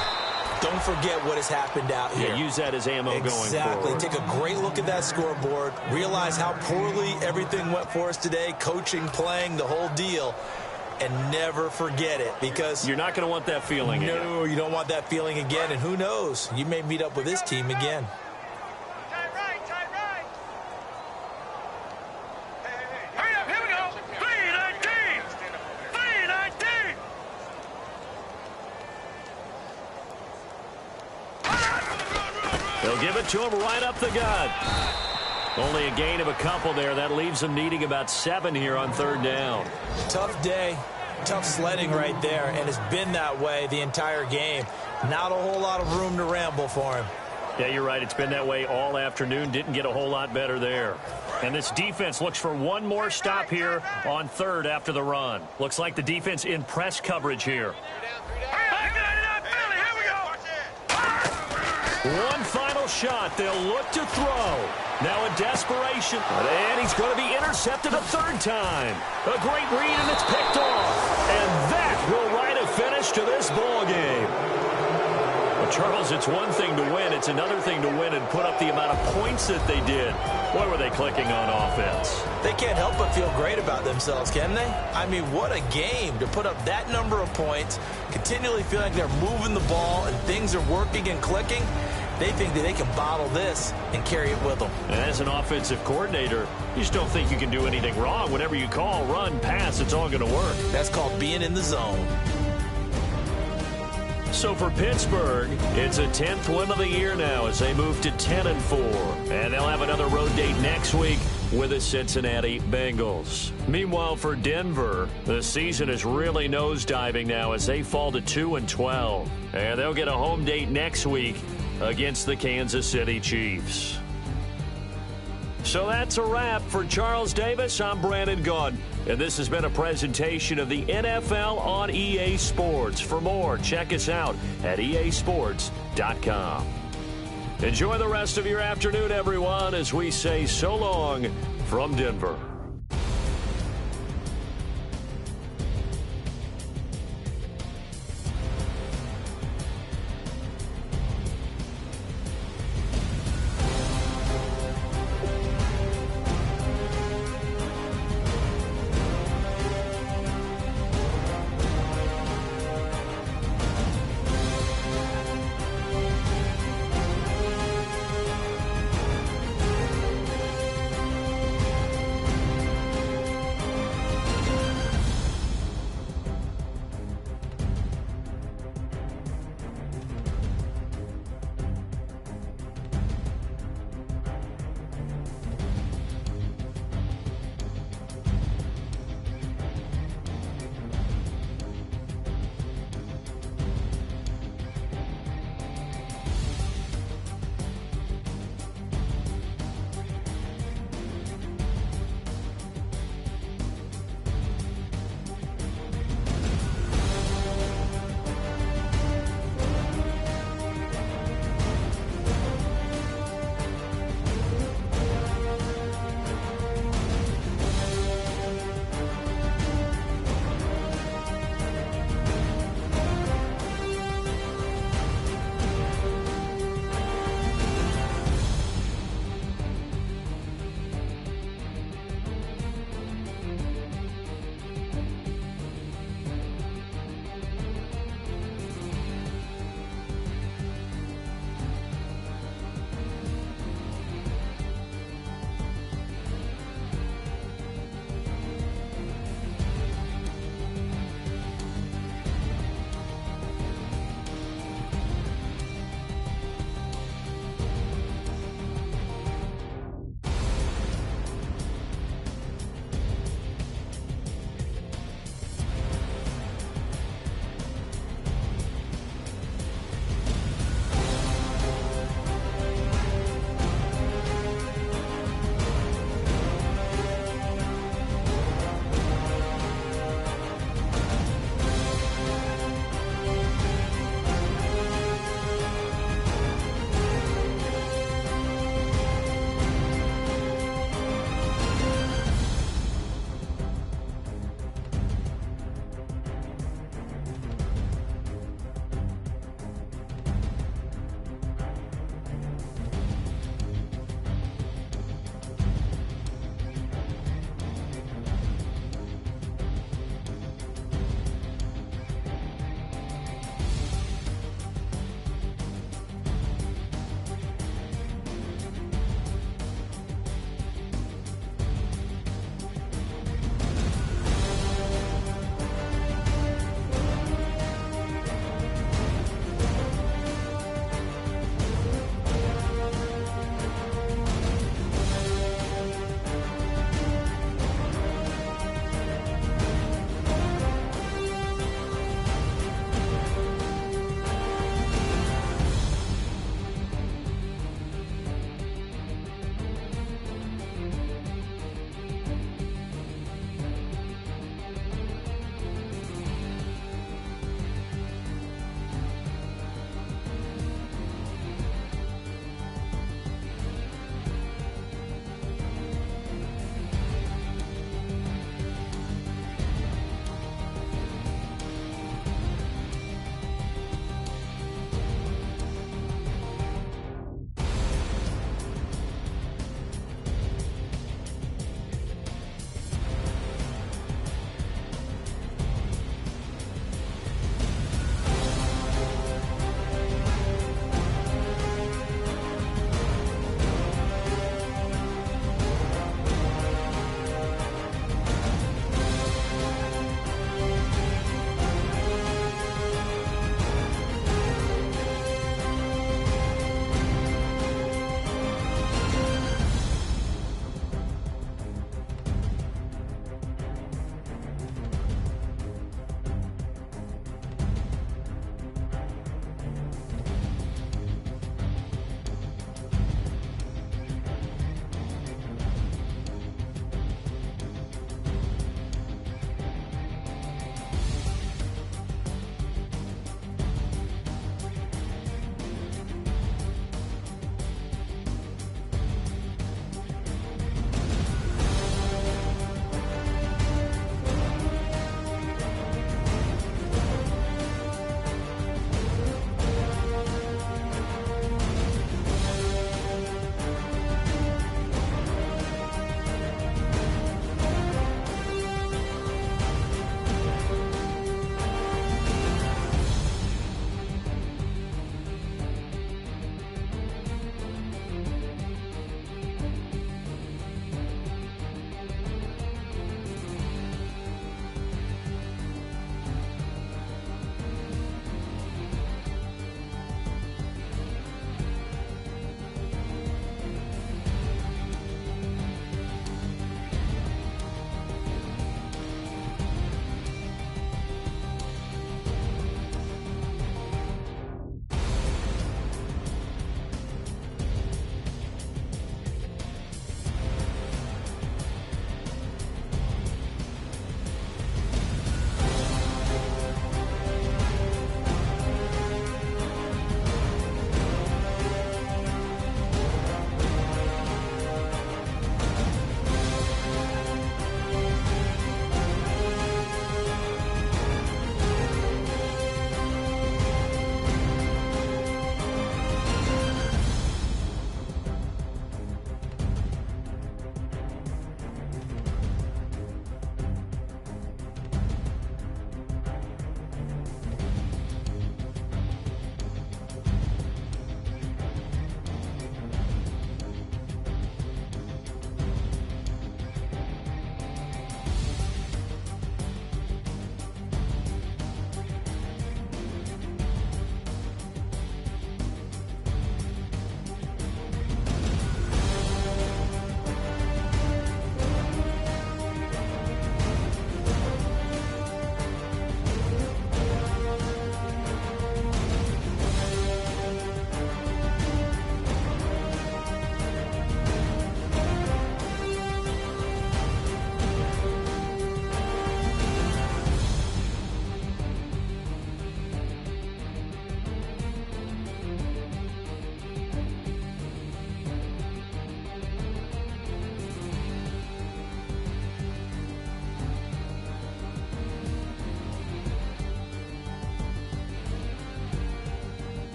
Don't forget what has happened out here. Yeah, use that as ammo going forward. Exactly. Take a great look at that scoreboard. Realize how poorly everything went for us today. Coaching, playing, the whole deal. And never forget it, because you're not going to want that feeling again. No, you don't want that feeling again. And who knows? You may meet up with this team again. Tight right. Hurry up, here we go. 319. 319. They'll give it to him right up the gut. Only a gain of a couple there. That leaves them needing about 7 here on 3rd down. Tough day. Tough sledding right there, and it's been that way the entire game. Not a whole lot of room to ramble for him. Yeah, you're right. It's been that way all afternoon. Didn't get a whole lot better there. And this defense looks for one more stop here on third after the run. Looks like the defense in press coverage here. One final shot. They'll look to throw. Now in desperation. And he's going to be intercepted a third time. A great read, and it's picked off. And that will write a finish to this ball game. Well, Charles, it's one thing to win. It's another thing to win and put up the amount of points that they did. Boy, were they clicking on offense. They can't help but feel great about themselves, can they? I mean, what a game to put up that number of points, continually feel like they're moving the ball and things are working and clicking. They think that they can bottle this and carry it with them. And as an offensive coordinator, you just don't think you can do anything wrong. Whatever you call, run, pass, it's all going to work. That's called being in the zone. So for Pittsburgh, it's a 10th win of the year now as they move to 10-4. And they'll have another road date next week with the Cincinnati Bengals. Meanwhile, for Denver, the season is really nosediving now as they fall to 2-12. And they'll get a home date next week against the Kansas City Chiefs. So that's a wrap. For Charles Davis, I'm Brandon Gaudin, and this has been a presentation of the NFL on EA Sports. For more, check us out at easports.com. Enjoy the rest of your afternoon, everyone, as we say so long from Denver.